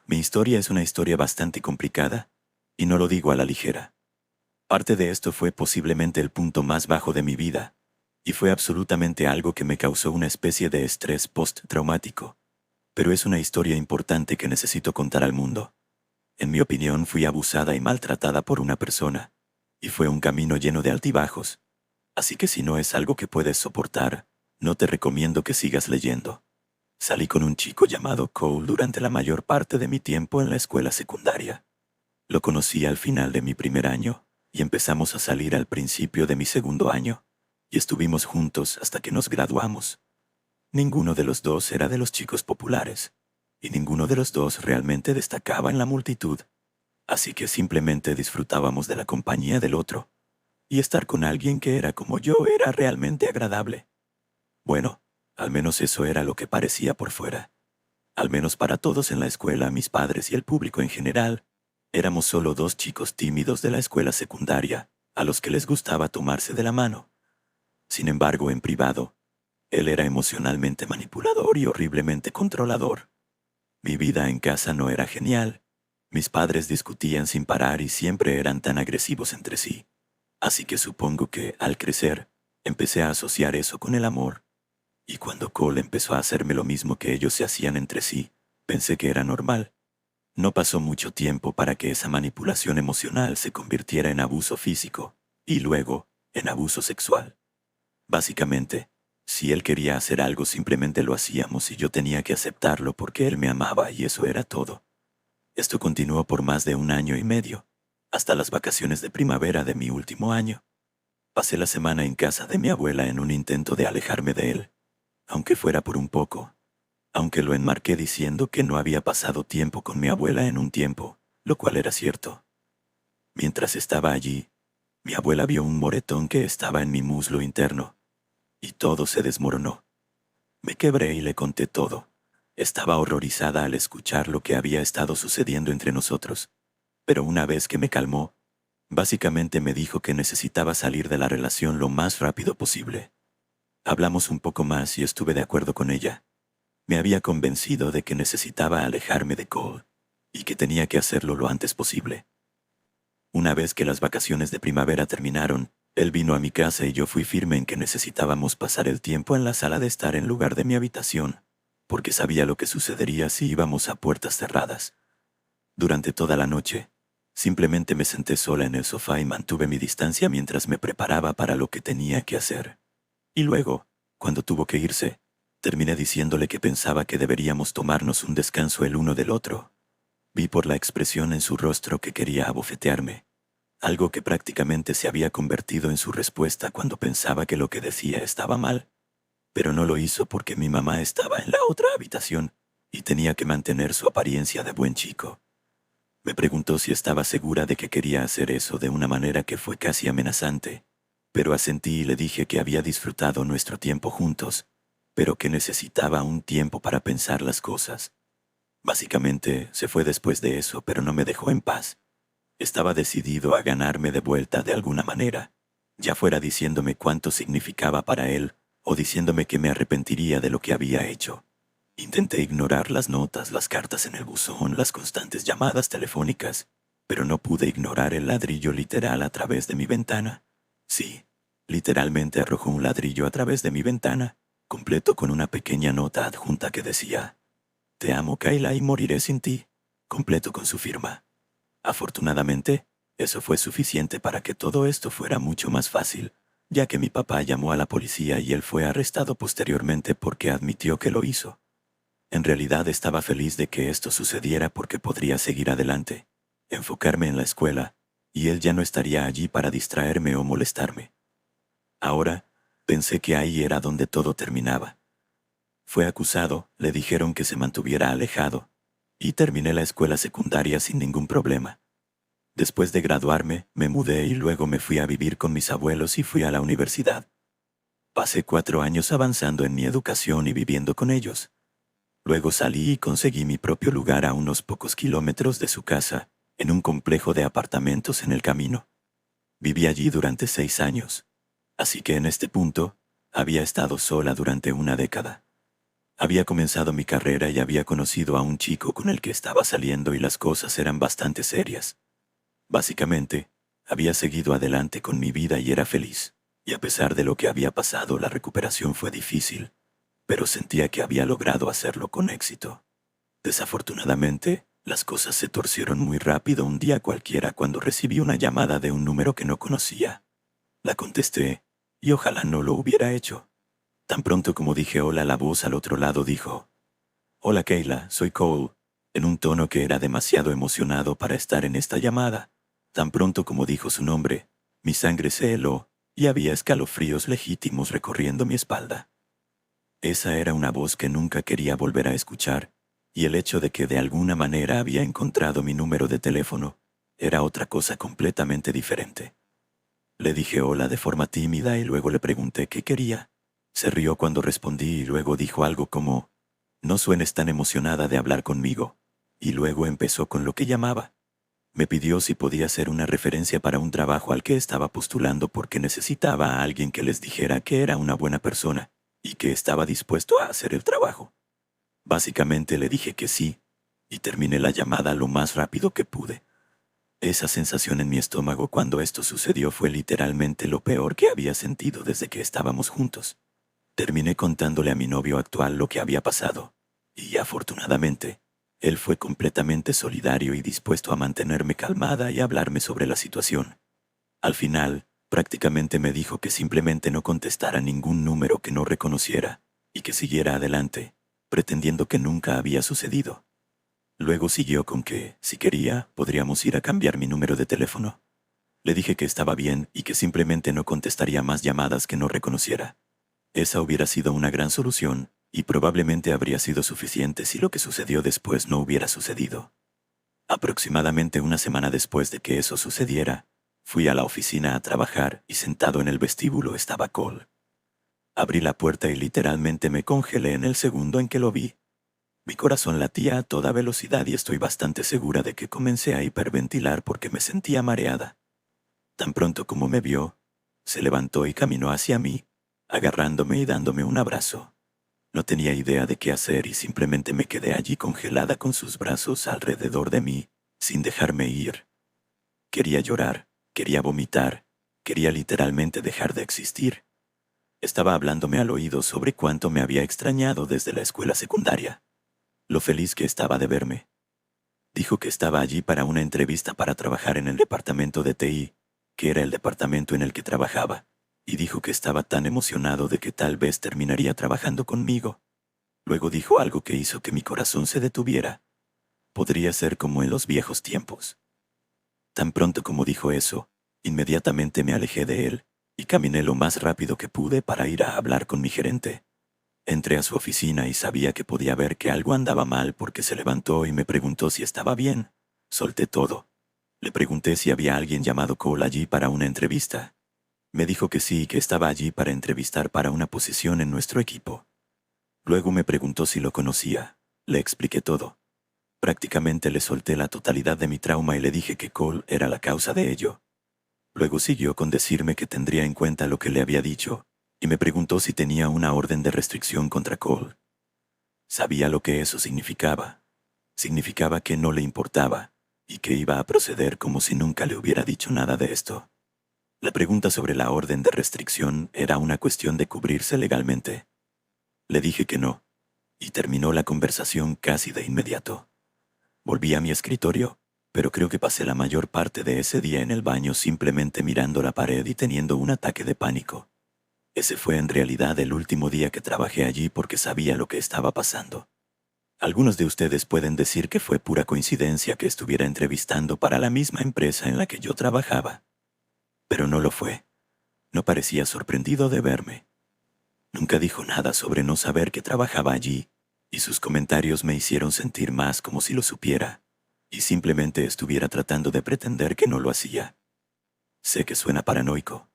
Mi historia es una historia bastante complicada, y no lo digo a la ligera. Parte de esto fue posiblemente el punto más bajo de mi vida, y fue absolutamente algo que me causó una especie de estrés post-traumático. Pero es una historia importante que necesito contar al mundo. En mi opinión, fui abusada y maltratada por una persona, y fue un camino lleno de altibajos. Así que si no es algo que puedes soportar, no te recomiendo que sigas leyendo. Salí con un chico llamado Cole durante la mayor parte de mi tiempo en la escuela secundaria. Lo conocí al final de mi primer año, y empezamos a salir al principio de mi segundo año, y estuvimos juntos hasta que nos graduamos. Ninguno de los dos era de los chicos populares, y ninguno de los dos realmente destacaba en la multitud, así que simplemente disfrutábamos de la compañía del otro, y estar con alguien que era como yo era realmente agradable. Bueno, al menos eso era lo que parecía por fuera. Al menos para todos en la escuela, mis padres y el público en general, éramos solo dos chicos tímidos de la escuela secundaria, a los que les gustaba tomarse de la mano. Sin embargo, en privado, él era emocionalmente manipulador y horriblemente controlador. Mi vida en casa no era genial. Mis padres discutían sin parar y siempre eran tan agresivos entre sí. Así que supongo que, al crecer, empecé a asociar eso con el amor. Y cuando Cole empezó a hacerme lo mismo que ellos se hacían entre sí, pensé que era normal. No pasó mucho tiempo para que esa manipulación emocional se convirtiera en abuso físico, y luego en abuso sexual. Básicamente, si él quería hacer algo simplemente lo hacíamos y yo tenía que aceptarlo porque él me amaba y eso era todo. Esto continuó por más de 1 año y medio, hasta las vacaciones de primavera de mi último año. Pasé la semana en casa de mi abuela en un intento de alejarme de él, aunque fuera por un poco. Aunque lo enmarqué diciendo que no había pasado tiempo con mi abuela en un tiempo, lo cual era cierto. Mientras estaba allí, mi abuela vio un moretón que estaba en mi muslo interno, y todo se desmoronó. Me quebré y le conté todo. Estaba horrorizada al escuchar lo que había estado sucediendo entre nosotros, pero una vez que me calmó, básicamente me dijo que necesitaba salir de la relación lo más rápido posible. Hablamos un poco más y estuve de acuerdo con ella. Me había convencido de que necesitaba alejarme de Cole y que tenía que hacerlo lo antes posible. Una vez que las vacaciones de primavera terminaron, él vino a mi casa y yo fui firme en que necesitábamos pasar el tiempo en la sala de estar en lugar de mi habitación, porque sabía lo que sucedería si íbamos a puertas cerradas. Durante toda la noche, simplemente me senté sola en el sofá y mantuve mi distancia mientras me preparaba para lo que tenía que hacer. Y luego, cuando tuvo que irse, terminé diciéndole que pensaba que deberíamos tomarnos un descanso el uno del otro. Vi por la expresión en su rostro que quería abofetearme, algo que prácticamente se había convertido en su respuesta cuando pensaba que lo que decía estaba mal. Pero no lo hizo porque mi mamá estaba en la otra habitación y tenía que mantener su apariencia de buen chico. Me preguntó si estaba segura de que quería hacer eso de una manera que fue casi amenazante, pero asentí y le dije que había disfrutado nuestro tiempo juntos, pero que necesitaba un tiempo para pensar las cosas. Básicamente, se fue después de eso, pero no me dejó en paz. Estaba decidido a ganarme de vuelta de alguna manera, ya fuera diciéndome cuánto significaba para él o diciéndome que me arrepentiría de lo que había hecho. Intenté ignorar las notas, las cartas en el buzón, las constantes llamadas telefónicas, pero no pude ignorar el ladrillo literal a través de mi ventana. Sí, literalmente arrojó un ladrillo a través de mi ventana, completo con una pequeña nota adjunta que decía: «Te amo, Kayla, y moriré sin ti», completo con su firma. Afortunadamente, eso fue suficiente para que todo esto fuera mucho más fácil, ya que mi papá llamó a la policía y él fue arrestado posteriormente porque admitió que lo hizo. En realidad estaba feliz de que esto sucediera porque podría seguir adelante, enfocarme en la escuela, y él ya no estaría allí para distraerme o molestarme. Ahora, pensé que ahí era donde todo terminaba. Fue acusado, le dijeron que se mantuviera alejado, y terminé la escuela secundaria sin ningún problema. Después de graduarme, me mudé y luego me fui a vivir con mis abuelos y fui a la universidad. Pasé 4 años avanzando en mi educación y viviendo con ellos. Luego salí y conseguí mi propio lugar a unos pocos kilómetros de su casa, en un complejo de apartamentos en el camino. Viví allí durante 6 años, así que en este punto había estado sola durante una década. Había comenzado mi carrera y había conocido a un chico con el que estaba saliendo y las cosas eran bastante serias. Básicamente, había seguido adelante con mi vida y era feliz. Y a pesar de lo que había pasado, la recuperación fue difícil, pero sentía que había logrado hacerlo con éxito. Desafortunadamente, las cosas se torcieron muy rápido un día cualquiera cuando recibí una llamada de un número que no conocía. La contesté, y ojalá no lo hubiera hecho. Tan pronto como dije hola, la voz al otro lado dijo, «Hola Kayla, soy Cole», en un tono que era demasiado emocionado para estar en esta llamada. Tan pronto como dijo su nombre, mi sangre se heló y había escalofríos legítimos recorriendo mi espalda. Esa era una voz que nunca quería volver a escuchar, y el hecho de que de alguna manera había encontrado mi número de teléfono era otra cosa completamente diferente. Le dije hola de forma tímida y luego le pregunté qué quería. Se rió cuando respondí y luego dijo algo como, «No suenes tan emocionada de hablar conmigo», y luego empezó con lo que llamaba. Me pidió si podía ser una referencia para un trabajo al que estaba postulando porque necesitaba a alguien que les dijera que era una buena persona y que estaba dispuesto a hacer el trabajo. Básicamente le dije que sí, y terminé la llamada lo más rápido que pude. Esa sensación en mi estómago cuando esto sucedió fue literalmente lo peor que había sentido desde que estábamos juntos. Terminé contándole a mi novio actual lo que había pasado, y afortunadamente, él fue completamente solidario y dispuesto a mantenerme calmada y a hablarme sobre la situación. Al final, prácticamente me dijo que simplemente no contestara ningún número que no reconociera y que siguiera adelante, pretendiendo que nunca había sucedido. Luego siguió con que, si quería, podríamos ir a cambiar mi número de teléfono. Le dije que estaba bien y que simplemente no contestaría más llamadas que no reconociera. Esa hubiera sido una gran solución y probablemente habría sido suficiente si lo que sucedió después no hubiera sucedido. Aproximadamente una semana después de que eso sucediera, fui a la oficina a trabajar y sentado en el vestíbulo estaba Cole. Abrí la puerta y literalmente me congelé en el segundo en que lo vi. Mi corazón latía a toda velocidad y estoy bastante segura de que comencé a hiperventilar porque me sentía mareada. Tan pronto como me vio, se levantó y caminó hacia mí, agarrándome y dándome un abrazo. No tenía idea de qué hacer y simplemente me quedé allí congelada con sus brazos alrededor de mí, sin dejarme ir. Quería llorar, quería vomitar, quería literalmente dejar de existir. Estaba hablándome al oído sobre cuánto me había extrañado desde la escuela secundaria, lo feliz que estaba de verme. Dijo que estaba allí para una entrevista para trabajar en el departamento de TI, que era el departamento en el que trabajaba, y dijo que estaba tan emocionado de que tal vez terminaría trabajando conmigo. Luego dijo algo que hizo que mi corazón se detuviera. Podría ser como en los viejos tiempos. Tan pronto como dijo eso, inmediatamente me alejé de él y caminé lo más rápido que pude para ir a hablar con mi gerente. Entré a su oficina y sabía que podía ver que algo andaba mal porque se levantó y me preguntó si estaba bien. Solté todo. Le pregunté si había alguien llamado Cole allí para una entrevista. Me dijo que sí, que estaba allí para entrevistar para una posición en nuestro equipo. Luego me preguntó si lo conocía. Le expliqué todo. Prácticamente le solté la totalidad de mi trauma y le dije que Cole era la causa de ello. Luego siguió con decirme que tendría en cuenta lo que le había dicho, y me preguntó si tenía una orden de restricción contra Cole. Sabía lo que eso significaba. Significaba que no le importaba, y que iba a proceder como si nunca le hubiera dicho nada de esto. La pregunta sobre la orden de restricción era una cuestión de cubrirse legalmente. Le dije que no, y terminó la conversación casi de inmediato. Volví a mi escritorio, pero creo que pasé la mayor parte de ese día en el baño simplemente mirando la pared y teniendo un ataque de pánico. Ese fue en realidad el último día que trabajé allí porque sabía lo que estaba pasando. Algunos de ustedes pueden decir que fue pura coincidencia que estuviera entrevistando para la misma empresa en la que yo trabajaba. Pero no lo fue. No parecía sorprendido de verme. Nunca dijo nada sobre no saber que trabajaba allí, y sus comentarios me hicieron sentir más como si lo supiera, y simplemente estuviera tratando de pretender que no lo hacía. Sé que suena paranoico,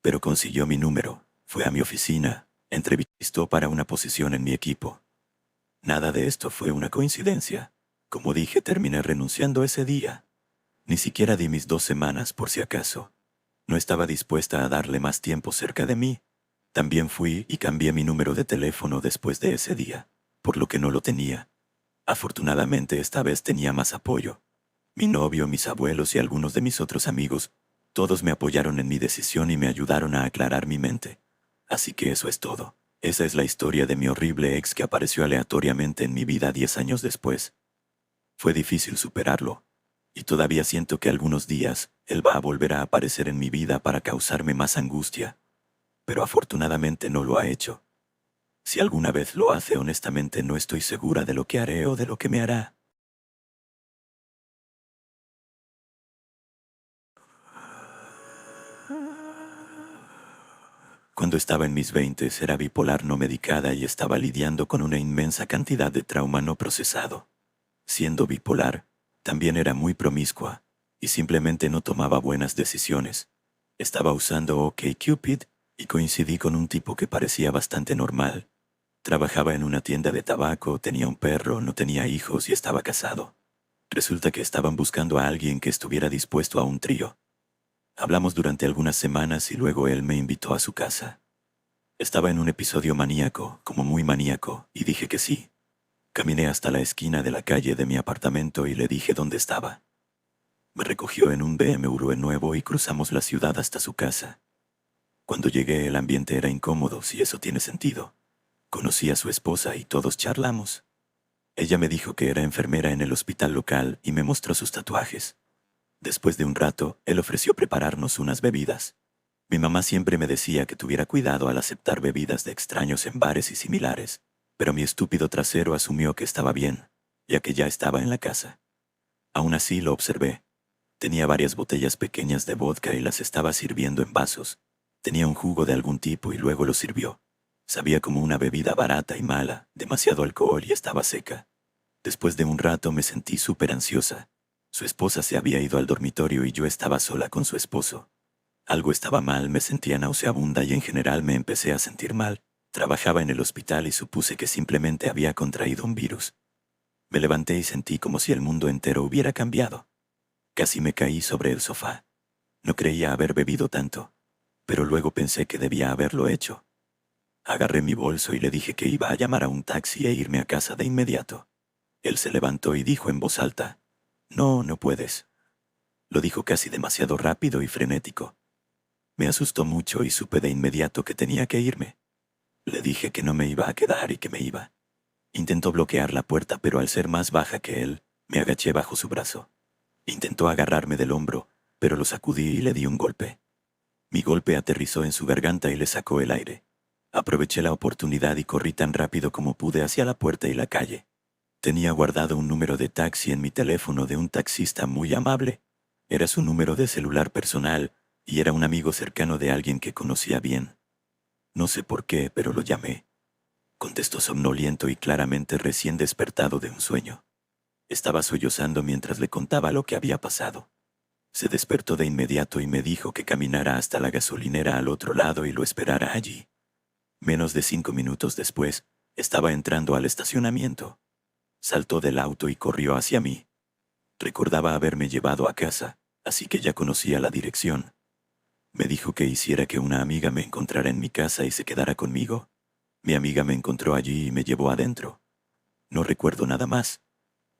pero consiguió mi número, fue a mi oficina, entrevistó para una posición en mi equipo. Nada de esto fue una coincidencia. Como dije, terminé renunciando ese día. Ni siquiera di mis 2 semanas por si acaso. No estaba dispuesta a darle más tiempo cerca de mí. También fui y cambié mi número de teléfono después de ese día. por lo que no lo tenía. Afortunadamente esta vez tenía más apoyo. Mi novio, mis abuelos y algunos de mis otros amigos, todos me apoyaron en mi decisión y me ayudaron a aclarar mi mente. Así que eso es todo. Esa es la historia de mi horrible ex que apareció aleatoriamente en mi vida 10 años después. Fue difícil superarlo, y todavía siento que algunos días él va a volver a aparecer en mi vida para causarme más angustia, pero afortunadamente no lo ha hecho. Si alguna vez lo hace, honestamente no estoy segura de lo que haré o de lo que me hará. Cuando estaba en mis 20 era bipolar no medicada y estaba lidiando con una inmensa cantidad de trauma no procesado. Siendo bipolar, también era muy promiscua y simplemente no tomaba buenas decisiones. Estaba usando OkCupid y coincidí con un tipo que parecía bastante normal. Trabajaba en una tienda de tabaco, tenía un perro, no tenía hijos y estaba casado. Resulta que estaban buscando a alguien que estuviera dispuesto a un trío. Hablamos durante algunas semanas y luego él me invitó a su casa. Estaba en un episodio maníaco, como muy maníaco, y dije que sí. Caminé hasta la esquina de la calle de mi apartamento y le dije dónde estaba. Me recogió en un BMW nuevo y cruzamos la ciudad hasta su casa. Cuando llegué el ambiente era incómodo, si eso tiene sentido. Conocí a su esposa y todos charlamos. Ella me dijo que era enfermera en el hospital local y me mostró sus tatuajes. Después de un rato, él ofreció prepararnos unas bebidas. Mi mamá siempre me decía que tuviera cuidado al aceptar bebidas de extraños en bares y similares, pero mi estúpido trasero asumió que estaba bien, ya que ya estaba en la casa. Aún así lo observé. Tenía varias botellas pequeñas de vodka y las estaba sirviendo en vasos. Tenía un jugo de algún tipo y luego lo sirvió. Sabía como una bebida barata y mala, demasiado alcohol y estaba seca. Después de un rato me sentí súper ansiosa. Su esposa se había ido al dormitorio y yo estaba sola con su esposo. Algo estaba mal, me sentía nauseabunda y en general me empecé a sentir mal. Trabajaba en el hospital y supuse que simplemente había contraído un virus. Me levanté y sentí como si el mundo entero hubiera cambiado. Casi me caí sobre el sofá. No creía haber bebido tanto, pero luego pensé que debía haberlo hecho. Agarré mi bolso y le dije que iba a llamar a un taxi e irme a casa de inmediato. Él se levantó y dijo en voz alta, «No, no puedes». Lo dijo casi demasiado rápido y frenético. Me asustó mucho y supe de inmediato que tenía que irme. Le dije que no me iba a quedar y que me iba. Intentó bloquear la puerta, pero al ser más baja que él, me agaché bajo su brazo. Intentó agarrarme del hombro, pero lo sacudí y le di un golpe. Mi golpe aterrizó en su garganta y le sacó el aire. Aproveché la oportunidad y corrí tan rápido como pude hacia la puerta y la calle. Tenía guardado un número de taxi en mi teléfono de un taxista muy amable. Era su número de celular personal y era un amigo cercano de alguien que conocía bien. No sé por qué, pero lo llamé. Contestó somnoliento y claramente recién despertado de un sueño. Estaba sollozando mientras le contaba lo que había pasado. Se despertó de inmediato y me dijo que caminara hasta la gasolinera al otro lado y lo esperara allí. Menos de 5 minutos después, estaba entrando al estacionamiento. Saltó del auto y corrió hacia mí. Recordaba haberme llevado a casa, así que ya conocía la dirección. Me dijo que hiciera que una amiga me encontrara en mi casa y se quedara conmigo. Mi amiga me encontró allí y me llevó adentro. No recuerdo nada más.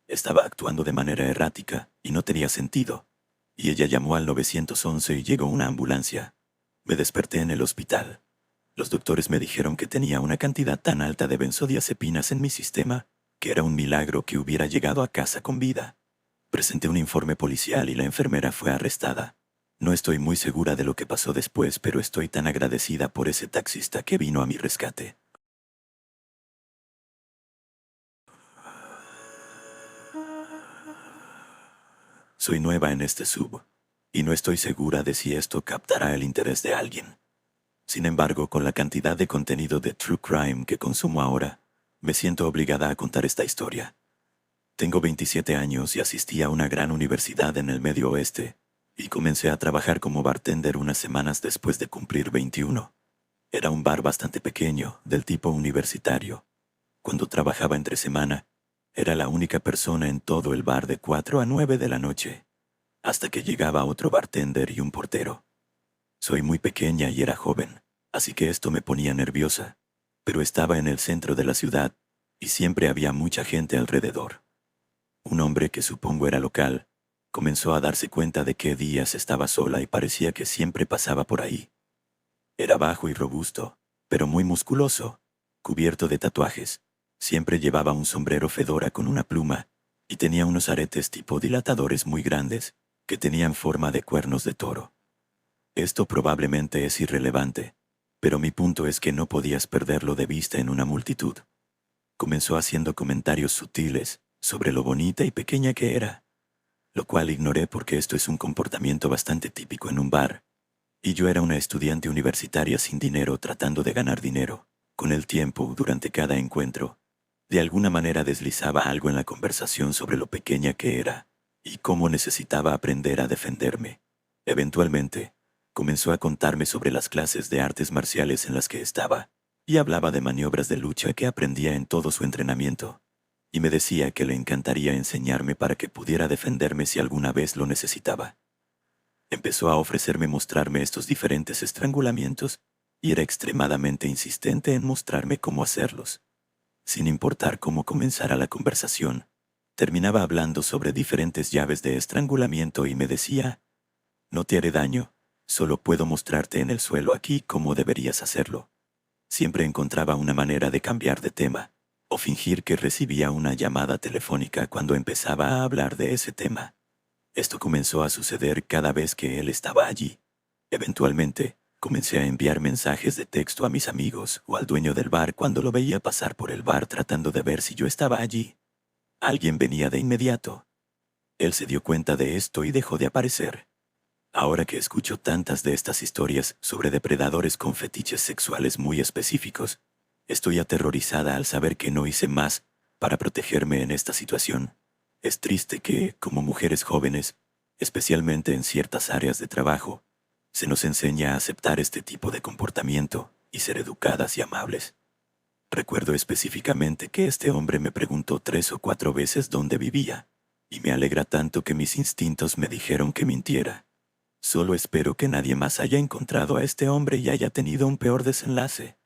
Estaba actuando de manera errática y no tenía sentido. Y ella llamó al 911 y llegó una ambulancia. Me desperté en el hospital. Los doctores me dijeron que tenía una cantidad tan alta de benzodiazepinas en mi sistema que era un milagro que hubiera llegado a casa con vida. Presenté un informe policial y la enfermera fue arrestada. No estoy muy segura de lo que pasó después, pero estoy tan agradecida por ese taxista que vino a mi rescate. Soy nueva en este sub, y no estoy segura de si esto captará el interés de alguien. Sin embargo, con la cantidad de contenido de True Crime que consumo ahora, me siento obligada a contar esta historia. Tengo 27 años y asistí a una gran universidad en el Medio Oeste, y comencé a trabajar como bartender unas semanas después de cumplir 21. Era un bar bastante pequeño, del tipo universitario. Cuando trabajaba entre semana, era la única persona en todo el bar de 4 a 9 de la noche, hasta que llegaba otro bartender y un portero. Soy muy pequeña y era joven, así que esto me ponía nerviosa, pero estaba en el centro de la ciudad, y siempre había mucha gente alrededor. Un hombre que supongo era local comenzó a darse cuenta de que Díaz estaba sola y parecía que siempre pasaba por ahí. Era bajo y robusto, pero muy musculoso, cubierto de tatuajes. Siempre llevaba un sombrero fedora con una pluma y tenía unos aretes tipo dilatadores muy grandes que tenían forma de cuernos de toro. Esto probablemente es irrelevante, pero mi punto es que no podías perderlo de vista en una multitud. Comenzó haciendo comentarios sutiles sobre lo bonita y pequeña que era, lo cual ignoré porque esto es un comportamiento bastante típico en un bar, y yo era una estudiante universitaria sin dinero tratando de ganar dinero. Con el tiempo, durante cada encuentro, de alguna manera deslizaba algo en la conversación sobre lo pequeña que era y cómo necesitaba aprender a defenderme. Eventualmente, comenzó a contarme sobre las clases de artes marciales en las que estaba, y hablaba de maniobras de lucha que aprendía en todo su entrenamiento, y me decía que le encantaría enseñarme para que pudiera defenderme si alguna vez lo necesitaba. Empezó a ofrecerme mostrarme estos diferentes estrangulamientos, y era extremadamente insistente en mostrarme cómo hacerlos. Sin importar cómo comenzara la conversación, terminaba hablando sobre diferentes llaves de estrangulamiento y me decía: «No te haré daño, solo puedo mostrarte en el suelo aquí cómo deberías hacerlo». Siempre encontraba una manera de cambiar de tema, o fingir que recibía una llamada telefónica cuando empezaba a hablar de ese tema. Esto comenzó a suceder cada vez que él estaba allí. Eventualmente, comencé a enviar mensajes de texto a mis amigos o al dueño del bar cuando lo veía pasar por el bar tratando de ver si yo estaba allí. Alguien venía de inmediato. Él se dio cuenta de esto y dejó de aparecer. Ahora que escucho tantas de estas historias sobre depredadores con fetiches sexuales muy específicos, estoy aterrorizada al saber que no hice más para protegerme en esta situación. Es triste que, como mujeres jóvenes, especialmente en ciertas áreas de trabajo, se nos enseña a aceptar este tipo de comportamiento y ser educadas y amables. Recuerdo específicamente que este hombre me preguntó 3 o 4 veces dónde vivía, y me alegra tanto que mis instintos me dijeron que mintiera. Solo espero que nadie más haya encontrado a este hombre y haya tenido un peor desenlace.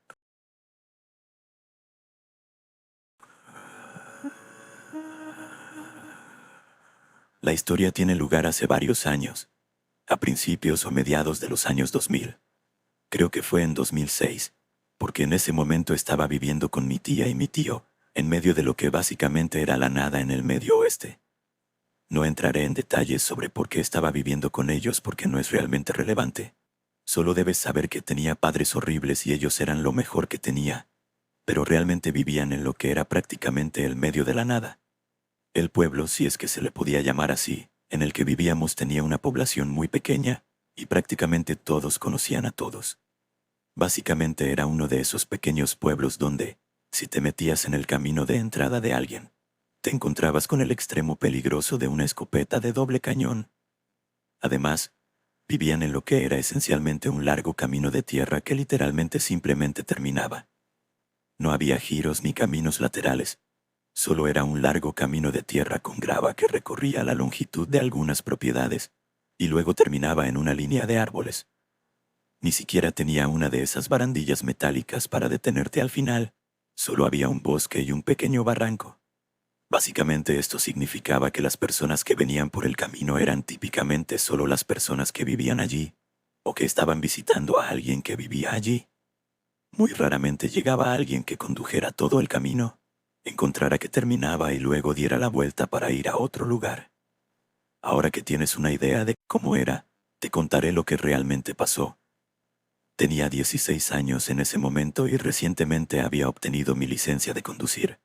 La historia tiene lugar hace varios años, a principios o mediados de los años 2000. Creo que fue en 2006, porque en ese momento estaba viviendo con mi tía y mi tío, en medio de lo que básicamente era la nada en el Medio Oeste. No entraré en detalles sobre por qué estaba viviendo con ellos porque no es realmente relevante. Solo debes saber que tenía padres horribles y ellos eran lo mejor que tenía, pero realmente vivían en lo que era prácticamente el medio de la nada. El pueblo, si es que se le podía llamar así, en el que vivíamos tenía una población muy pequeña y prácticamente todos conocían a todos. Básicamente era uno de esos pequeños pueblos donde, si te metías en el camino de entrada de alguien, te encontrabas con el extremo peligroso de una escopeta de doble cañón. Además, vivían en lo que era esencialmente un largo camino de tierra que literalmente simplemente terminaba. No había giros ni caminos laterales. Solo era un largo camino de tierra con grava que recorría la longitud de algunas propiedades y luego terminaba en una línea de árboles. Ni siquiera tenía una de esas barandillas metálicas para detenerte al final. Solo había un bosque y un pequeño barranco. Básicamente esto significaba que las personas que venían por el camino eran típicamente solo las personas que vivían allí, o que estaban visitando a alguien que vivía allí. Muy raramente llegaba alguien que condujera todo el camino, encontrara que terminaba y luego diera la vuelta para ir a otro lugar. Ahora que tienes una idea de cómo era, te contaré lo que realmente pasó. Tenía 16 años en ese momento y recientemente había obtenido mi licencia de conducir.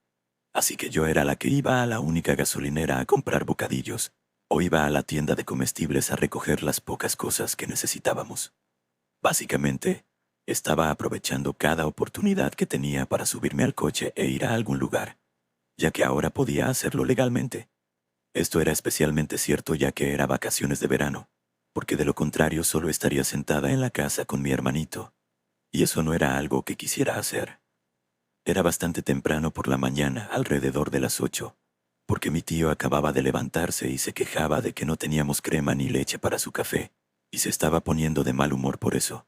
Así que yo era la que iba a la única gasolinera a comprar bocadillos, o iba a la tienda de comestibles a recoger las pocas cosas que necesitábamos. Básicamente, estaba aprovechando cada oportunidad que tenía para subirme al coche e ir a algún lugar, ya que ahora podía hacerlo legalmente. Esto era especialmente cierto ya que era vacaciones de verano, porque de lo contrario solo estaría sentada en la casa con mi hermanito, y eso no era algo que quisiera hacer. Era bastante temprano por la mañana, alrededor de las 8, porque mi tío acababa de levantarse y se quejaba de que no teníamos crema ni leche para su café, y se estaba poniendo de mal humor por eso.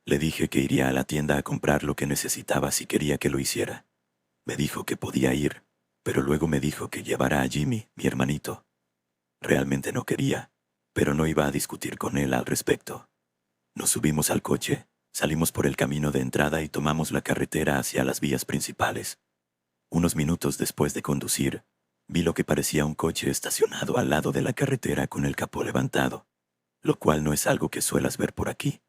Le dije que iría a la tienda a comprar lo que necesitaba si quería que lo hiciera. Me dijo que podía ir, pero luego me dijo que llevara a Jimmy, mi hermanito. Realmente no quería, pero no iba a discutir con él al respecto. Nos subimos al coche, salimos por el camino de entrada y tomamos la carretera hacia las vías principales. Unos minutos después de conducir, vi lo que parecía un coche estacionado al lado de la carretera con el capó levantado, lo cual no es algo que suelas ver por aquí.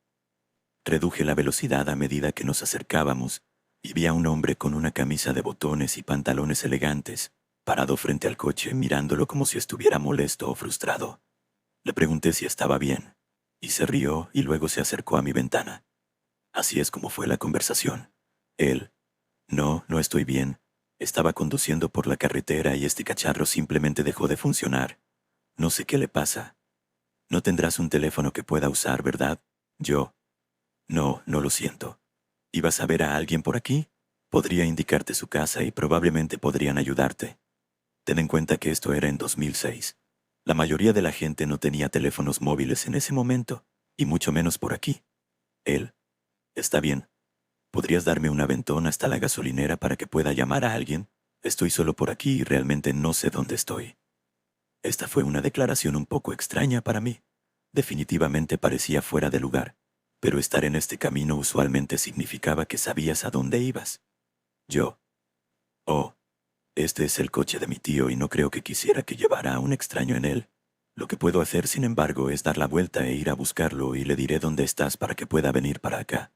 Reduje la velocidad a medida que nos acercábamos y vi a un hombre con una camisa de botones y pantalones elegantes, parado frente al coche mirándolo como si estuviera molesto o frustrado. Le pregunté si estaba bien, y se rió y luego se acercó a mi ventana. Así es como fue la conversación. Él: no, no estoy bien. Estaba conduciendo por la carretera y este cacharro simplemente dejó de funcionar. No sé qué le pasa. No tendrás un teléfono que pueda usar, ¿verdad? Yo: no, no lo siento. ¿Ibas a ver a alguien por aquí? Podría indicarte su casa y probablemente podrían ayudarte. Ten en cuenta que esto era en 2006. La mayoría de la gente no tenía teléfonos móviles en ese momento, y mucho menos por aquí. Él: está bien. ¿Podrías darme un aventón hasta la gasolinera para que pueda llamar a alguien? Estoy solo por aquí y realmente no sé dónde estoy. Esta fue una declaración un poco extraña para mí. Definitivamente parecía fuera de lugar, pero estar en este camino usualmente significaba que sabías a dónde ibas. Yo: oh, este es el coche de mi tío y no creo que quisiera que llevara a un extraño en él. Lo que puedo hacer, sin embargo, es dar la vuelta e ir a buscarlo y le diré dónde estás para que pueda venir para acá.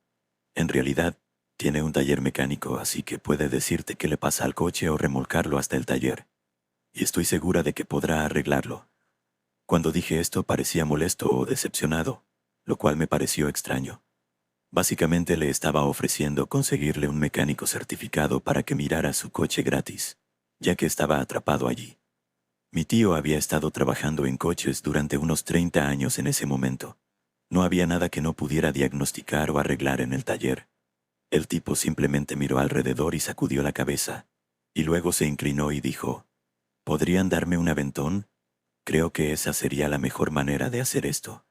En realidad, tiene un taller mecánico, así que puede decirte qué le pasa al coche o remolcarlo hasta el taller. Y estoy segura de que podrá arreglarlo. Cuando dije esto parecía molesto o decepcionado, lo cual me pareció extraño. Básicamente le estaba ofreciendo conseguirle un mecánico certificado para que mirara su coche gratis, ya que estaba atrapado allí. Mi tío había estado trabajando en coches durante unos 30 años en ese momento. No había nada que no pudiera diagnosticar o arreglar en el taller. El tipo simplemente miró alrededor y sacudió la cabeza, y luego se inclinó y dijo: ¿podrían darme un aventón? Creo que esa sería la mejor manera de hacer esto.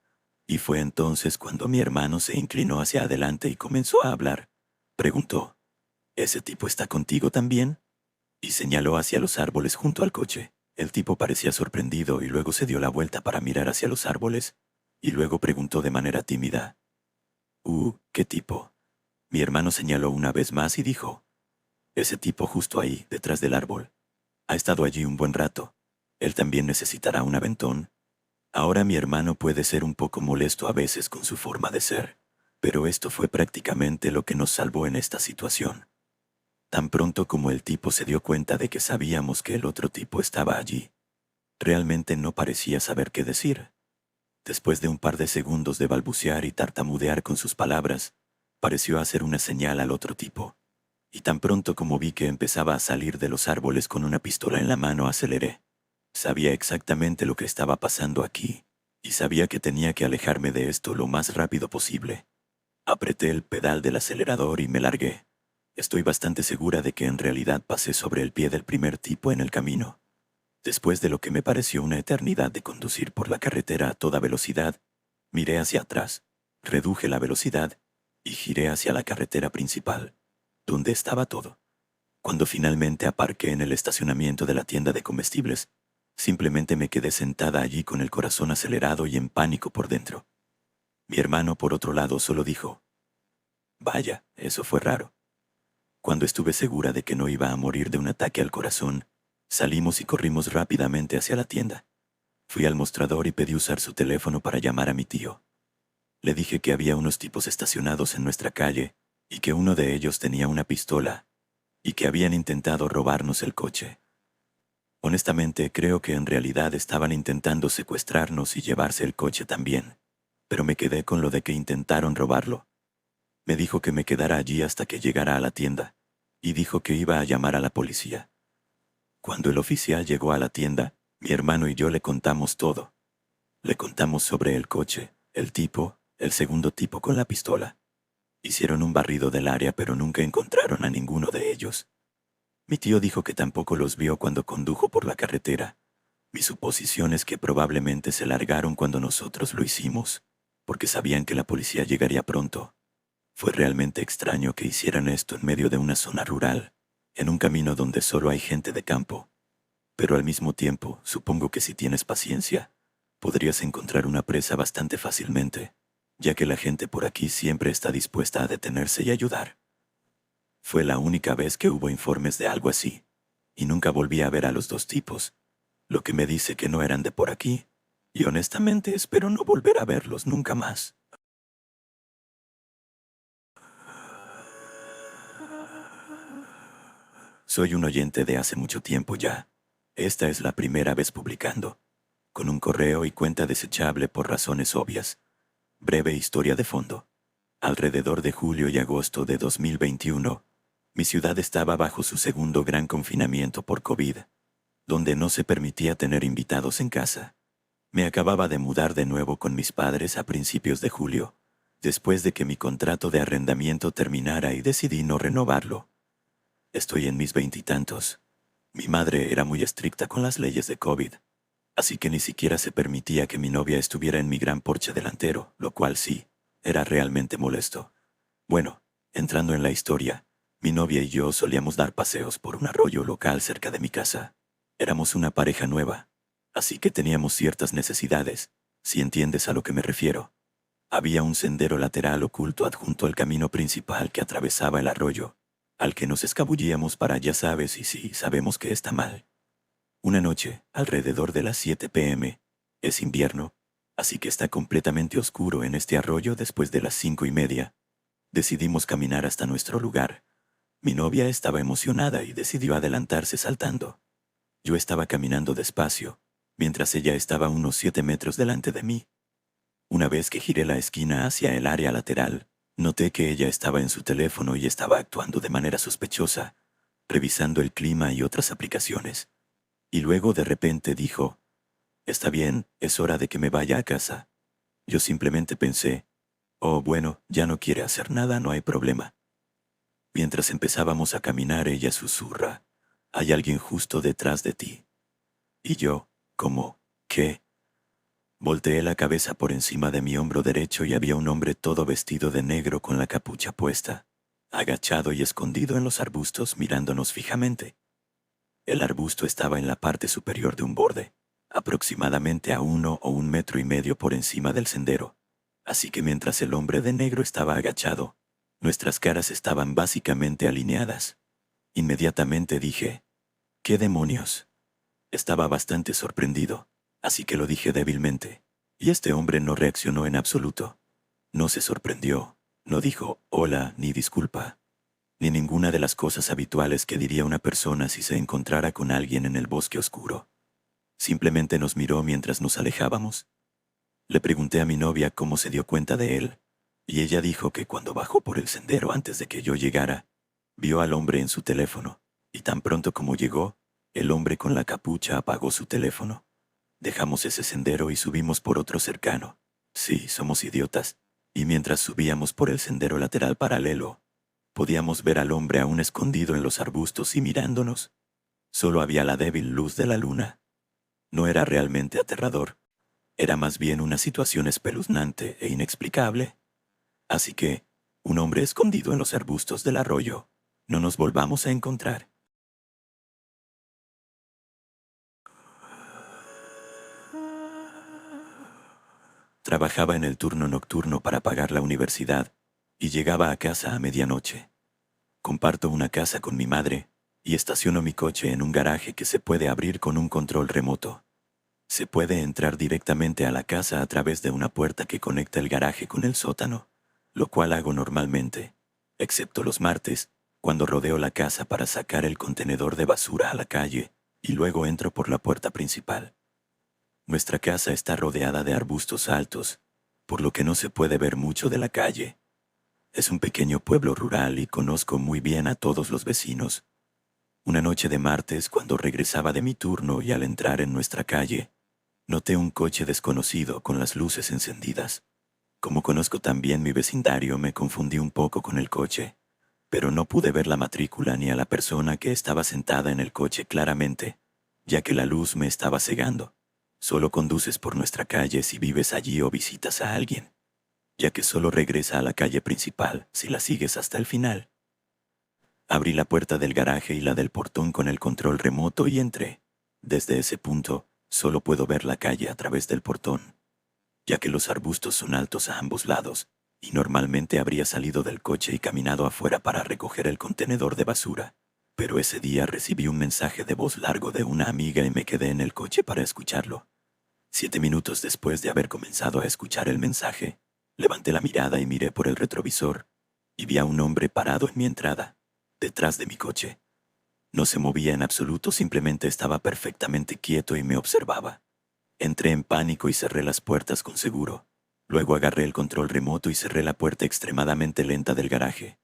Y fue entonces cuando mi hermano se inclinó hacia adelante y comenzó a hablar. Preguntó: ¿ese tipo está contigo también? Y señaló hacia los árboles junto al coche. El tipo parecía sorprendido y luego se dio la vuelta para mirar hacia los árboles, y luego preguntó de manera tímida: ¿qué tipo? Mi hermano señaló una vez más y dijo: ese tipo justo ahí, detrás del árbol. Ha estado allí un buen rato. Él también necesitará un aventón. Ahora mi hermano puede ser un poco molesto a veces con su forma de ser, pero esto fue prácticamente lo que nos salvó en esta situación. Tan pronto como el tipo se dio cuenta de que sabíamos que el otro tipo estaba allí, realmente no parecía saber qué decir. Después de un par de segundos de balbucear y tartamudear con sus palabras, pareció hacer una señal al otro tipo. Y tan pronto como vi que empezaba a salir de los árboles con una pistola en la mano, aceleré. Sabía exactamente lo que estaba pasando aquí, y sabía que tenía que alejarme de esto lo más rápido posible. Apreté el pedal del acelerador y me largué. Estoy bastante segura de que en realidad pasé sobre el pie del primer tipo en el camino. Después de lo que me pareció una eternidad de conducir por la carretera a toda velocidad, miré hacia atrás, reduje la velocidad y giré hacia la carretera principal, donde estaba todo. Cuando finalmente aparqué en el estacionamiento de la tienda de comestibles, simplemente me quedé sentada allí con el corazón acelerado y en pánico por dentro. Mi hermano, por otro lado, solo dijo: vaya, eso fue raro. Cuando estuve segura de que no iba a morir de un ataque al corazón, salimos y corrimos rápidamente hacia la tienda. Fui al mostrador y pedí usar su teléfono para llamar a mi tío. Le dije que había unos tipos estacionados en nuestra calle y que uno de ellos tenía una pistola y que habían intentado robarnos el coche. Honestamente, creo que en realidad estaban intentando secuestrarnos y llevarse el coche también, pero me quedé con lo de que intentaron robarlo. Me dijo que me quedara allí hasta que llegara a la tienda, y dijo que iba a llamar a la policía. Cuando el oficial llegó a la tienda, mi hermano y yo le contamos todo. Le contamos sobre el coche, el tipo, el segundo tipo con la pistola. Hicieron un barrido del área, pero nunca encontraron a ninguno de ellos. Mi tío dijo que tampoco los vio cuando condujo por la carretera. Mi suposición es que probablemente se largaron cuando nosotros lo hicimos, porque sabían que la policía llegaría pronto. Fue realmente extraño que hicieran esto en medio de una zona rural, en un camino donde solo hay gente de campo. Pero al mismo tiempo, supongo que si tienes paciencia, podrías encontrar una presa bastante fácilmente, ya que la gente por aquí siempre está dispuesta a detenerse y ayudar. Fue la única vez que hubo informes de algo así, y nunca volví a ver a los dos tipos, lo que me dice que no eran de por aquí, y honestamente espero no volver a verlos nunca más. Soy un oyente de hace mucho tiempo ya. Esta es la primera vez publicando, con un correo y cuenta desechable por razones obvias. Breve historia de fondo. Alrededor de julio y agosto de 2021, mi ciudad estaba bajo su segundo gran confinamiento por COVID, donde no se permitía tener invitados en casa. Me acababa de mudar de nuevo con mis padres a principios de julio, después de que mi contrato de arrendamiento terminara y decidí no renovarlo. Estoy en mis veintitantos. Mi madre era muy estricta con las leyes de COVID, así que ni siquiera se permitía que mi novia estuviera en mi gran porche delantero, lo cual sí, era realmente molesto. Bueno, entrando en la historia, mi novia y yo solíamos dar paseos por un arroyo local cerca de mi casa. Éramos una pareja nueva, así que teníamos ciertas necesidades, si entiendes a lo que me refiero. Había un sendero lateral oculto adjunto al camino principal que atravesaba el arroyo, al que nos escabullíamos para ya sabes y sí, sabemos que está mal. Una noche, alrededor de las 7 p.m., es invierno, así que está completamente oscuro en este arroyo después de las 5:30. Decidimos caminar hasta nuestro lugar. Mi novia estaba emocionada y decidió adelantarse saltando. Yo estaba caminando despacio, mientras ella estaba unos 7 metros delante de mí. Una vez que giré la esquina hacia el área lateral, noté que ella estaba en su teléfono y estaba actuando de manera sospechosa, revisando el clima y otras aplicaciones. Y luego de repente dijo, «Está bien, es hora de que me vaya a casa». Yo simplemente pensé, «Oh, bueno, ya no quiere hacer nada, no hay problema». Mientras empezábamos a caminar, ella susurra, «Hay alguien justo detrás de ti». Y yo, como, ¿qué? Volteé la cabeza por encima de mi hombro derecho y había un hombre todo vestido de negro con la capucha puesta, agachado y escondido en los arbustos mirándonos fijamente. El arbusto estaba en la parte superior de un borde, aproximadamente a 1 o 1,5 metros por encima del sendero. Así que mientras el hombre de negro estaba agachado, nuestras caras estaban básicamente alineadas. Inmediatamente dije, «¿Qué demonios?». Estaba bastante sorprendido, así que lo dije débilmente, y este hombre no reaccionó en absoluto. No se sorprendió, no dijo hola ni disculpa, ni ninguna de las cosas habituales que diría una persona si se encontrara con alguien en el bosque oscuro. Simplemente nos miró mientras nos alejábamos. Le pregunté a mi novia cómo se dio cuenta de él, y ella dijo que cuando bajó por el sendero antes de que yo llegara, vio al hombre en su teléfono, y tan pronto como llegó, el hombre con la capucha apagó su teléfono. Dejamos ese sendero y subimos por otro cercano. Sí, somos idiotas. Y mientras subíamos por el sendero lateral paralelo, podíamos ver al hombre aún escondido en los arbustos y mirándonos. Solo había la débil luz de la luna. No era realmente aterrador. Era más bien una situación espeluznante e inexplicable. Así que, un hombre escondido en los arbustos del arroyo, no nos volvamos a encontrar. Trabajaba en el turno nocturno para pagar la universidad y llegaba a casa a medianoche. Comparto una casa con mi madre y estaciono mi coche en un garaje que se puede abrir con un control remoto. Se puede entrar directamente a la casa a través de una puerta que conecta el garaje con el sótano, lo cual hago normalmente, excepto los martes, cuando rodeo la casa para sacar el contenedor de basura a la calle y luego entro por la puerta principal. Nuestra casa está rodeada de arbustos altos, por lo que no se puede ver mucho de la calle. Es un pequeño pueblo rural y conozco muy bien a todos los vecinos. Una noche de martes, cuando regresaba de mi turno y al entrar en nuestra calle, noté un coche desconocido con las luces encendidas. Como conozco tan bien mi vecindario, me confundí un poco con el coche, pero no pude ver la matrícula ni a la persona que estaba sentada en el coche claramente, ya que la luz me estaba cegando. Solo conduces por nuestra calle si vives allí o visitas a alguien, ya que solo regresa a la calle principal si la sigues hasta el final. Abrí la puerta del garaje y la del portón con el control remoto y entré. Desde ese punto, solo puedo ver la calle a través del portón, ya que los arbustos son altos a ambos lados, y normalmente habría salido del coche y caminado afuera para recoger el contenedor de basura. Pero ese día recibí un mensaje de voz largo de una amiga y me quedé en el coche para escucharlo. 7 minutos después de haber comenzado a escuchar el mensaje, levanté la mirada y miré por el retrovisor, y vi a un hombre parado en mi entrada, detrás de mi coche. No se movía en absoluto, simplemente estaba perfectamente quieto y me observaba. Entré en pánico y cerré las puertas con seguro. Luego agarré el control remoto y cerré la puerta extremadamente lenta del garaje.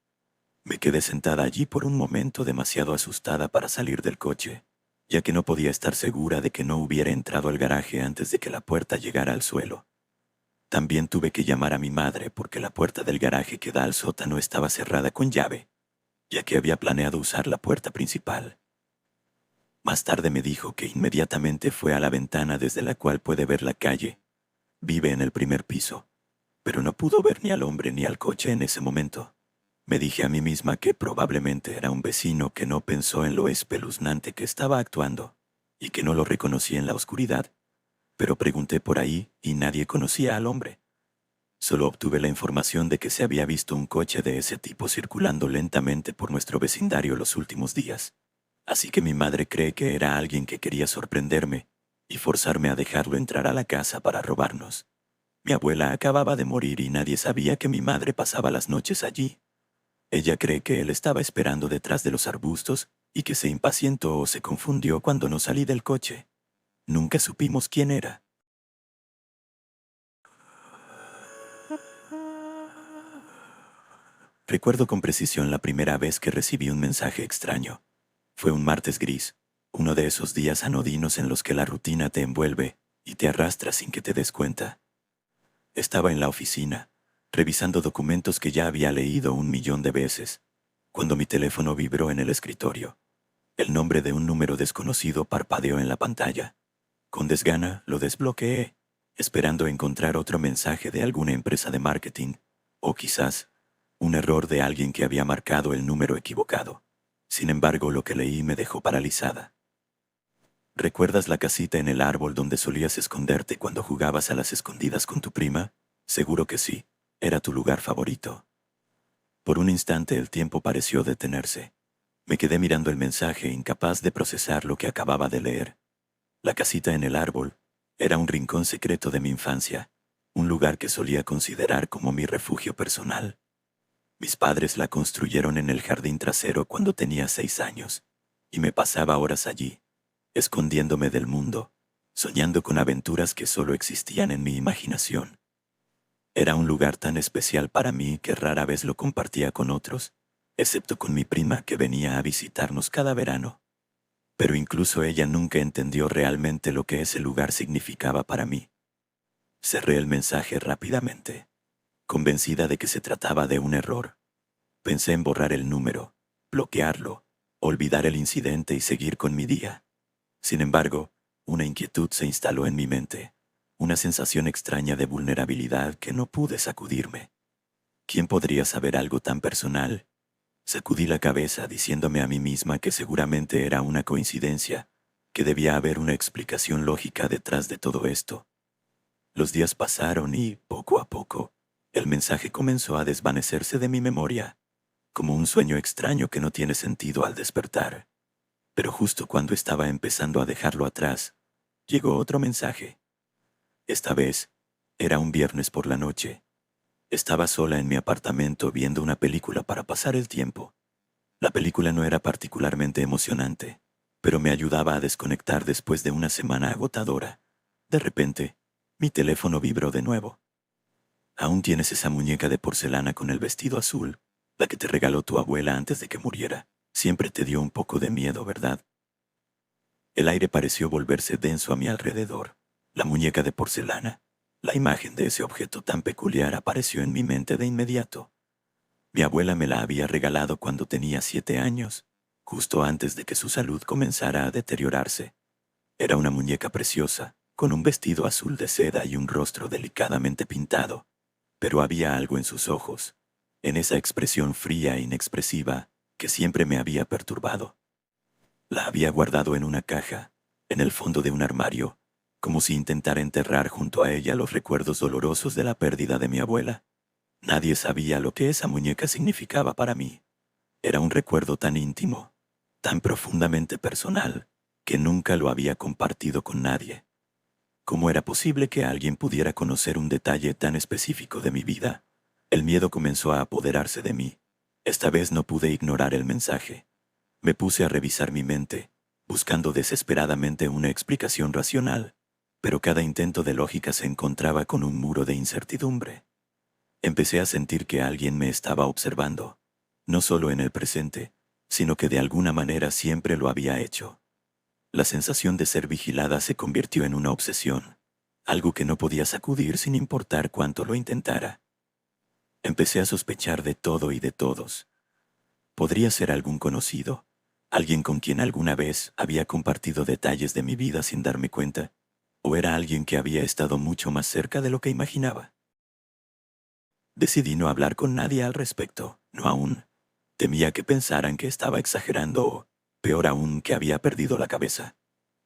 Me quedé sentada allí por un momento demasiado asustada para salir del coche, ya que no podía estar segura de que no hubiera entrado al garaje antes de que la puerta llegara al suelo. También tuve que llamar a mi madre porque la puerta del garaje que da al sótano estaba cerrada con llave, ya que había planeado usar la puerta principal. Más tarde me dijo que inmediatamente fue a la ventana desde la cual puede ver la calle. Vive en el primer piso, pero no pudo ver ni al hombre ni al coche en ese momento. Me dije a mí misma que probablemente era un vecino que no pensó en lo espeluznante que estaba actuando y que no lo reconocí en la oscuridad, pero pregunté por ahí y nadie conocía al hombre. Solo obtuve la información de que se había visto un coche de ese tipo circulando lentamente por nuestro vecindario los últimos días. Así que mi madre cree que era alguien que quería sorprenderme y forzarme a dejarlo entrar a la casa para robarnos. Mi abuela acababa de morir y nadie sabía que mi madre pasaba las noches allí. Ella cree que él estaba esperando detrás de los arbustos y que se impacientó o se confundió cuando no salí del coche. Nunca supimos quién era. Recuerdo con precisión la primera vez que recibí un mensaje extraño. Fue un martes gris, uno de esos días anodinos en los que la rutina te envuelve y te arrastra sin que te des cuenta. Estaba en la oficina, revisando documentos que ya había leído 1 millón de veces, cuando mi teléfono vibró en el escritorio. El nombre de un número desconocido parpadeó en la pantalla. Con desgana lo desbloqueé, esperando encontrar otro mensaje de alguna empresa de marketing, o quizás un error de alguien que había marcado el número equivocado. Sin embargo, lo que leí me dejó paralizada. ¿Recuerdas la casita en el árbol donde solías esconderte cuando jugabas a las escondidas con tu prima? Seguro que sí, era tu lugar favorito. Por un instante el tiempo pareció detenerse. Me quedé mirando el mensaje, incapaz de procesar lo que acababa de leer. La casita en el árbol era un rincón secreto de mi infancia, un lugar que solía considerar como mi refugio personal. Mis padres la construyeron en el jardín trasero cuando tenía 6 años, y me pasaba horas allí, escondiéndome del mundo, soñando con aventuras que solo existían en mi imaginación. Era un lugar tan especial para mí que rara vez lo compartía con otros, excepto con mi prima que venía a visitarnos cada verano. Pero incluso ella nunca entendió realmente lo que ese lugar significaba para mí. Cerré el mensaje rápidamente, convencida de que se trataba de un error. Pensé en borrar el número, bloquearlo, olvidar el incidente y seguir con mi día. Sin embargo, una inquietud se instaló en mi mente, una sensación extraña de vulnerabilidad que no pude sacudirme. ¿Quién podría saber algo tan personal? Sacudí la cabeza diciéndome a mí misma que seguramente era una coincidencia, que debía haber una explicación lógica detrás de todo esto. Los días pasaron y, poco a poco, el mensaje comenzó a desvanecerse de mi memoria, como un sueño extraño que no tiene sentido al despertar. Pero justo cuando estaba empezando a dejarlo atrás, llegó otro mensaje. Esta vez, era un viernes por la noche. Estaba sola en mi apartamento viendo una película para pasar el tiempo. La película no era particularmente emocionante, pero me ayudaba a desconectar después de una semana agotadora. De repente, mi teléfono vibró de nuevo. ¿Aún tienes esa muñeca de porcelana con el vestido azul, la que te regaló tu abuela antes de que muriera? Siempre te dio un poco de miedo, ¿verdad? El aire pareció volverse denso a mi alrededor. La muñeca de porcelana, la imagen de ese objeto tan peculiar apareció en mi mente de inmediato. Mi abuela me la había regalado cuando tenía 7 años, justo antes de que su salud comenzara a deteriorarse. Era una muñeca preciosa, con un vestido azul de seda y un rostro delicadamente pintado. Pero había algo en sus ojos, en esa expresión fría e inexpresiva, que siempre me había perturbado. La había guardado en una caja, en el fondo de un armario, como si intentara enterrar junto a ella los recuerdos dolorosos de la pérdida de mi abuela. Nadie sabía lo que esa muñeca significaba para mí. Era un recuerdo tan íntimo, tan profundamente personal, que nunca lo había compartido con nadie. ¿Cómo era posible que alguien pudiera conocer un detalle tan específico de mi vida? El miedo comenzó a apoderarse de mí. Esta vez no pude ignorar el mensaje. Me puse a revisar mi mente, buscando desesperadamente una explicación racional, pero cada intento de lógica se encontraba con un muro de incertidumbre. Empecé a sentir que alguien me estaba observando, no solo en el presente, sino que de alguna manera siempre lo había hecho. La sensación de ser vigilada se convirtió en una obsesión, algo que no podía sacudir sin importar cuánto lo intentara. Empecé a sospechar de todo y de todos. ¿Podría ser algún conocido? ¿Alguien con quien alguna vez había compartido detalles de mi vida sin darme cuenta? ¿O era alguien que había estado mucho más cerca de lo que imaginaba? Decidí no hablar con nadie al respecto, no aún. Temía que pensaran que estaba exagerando o, peor aún, que había perdido la cabeza.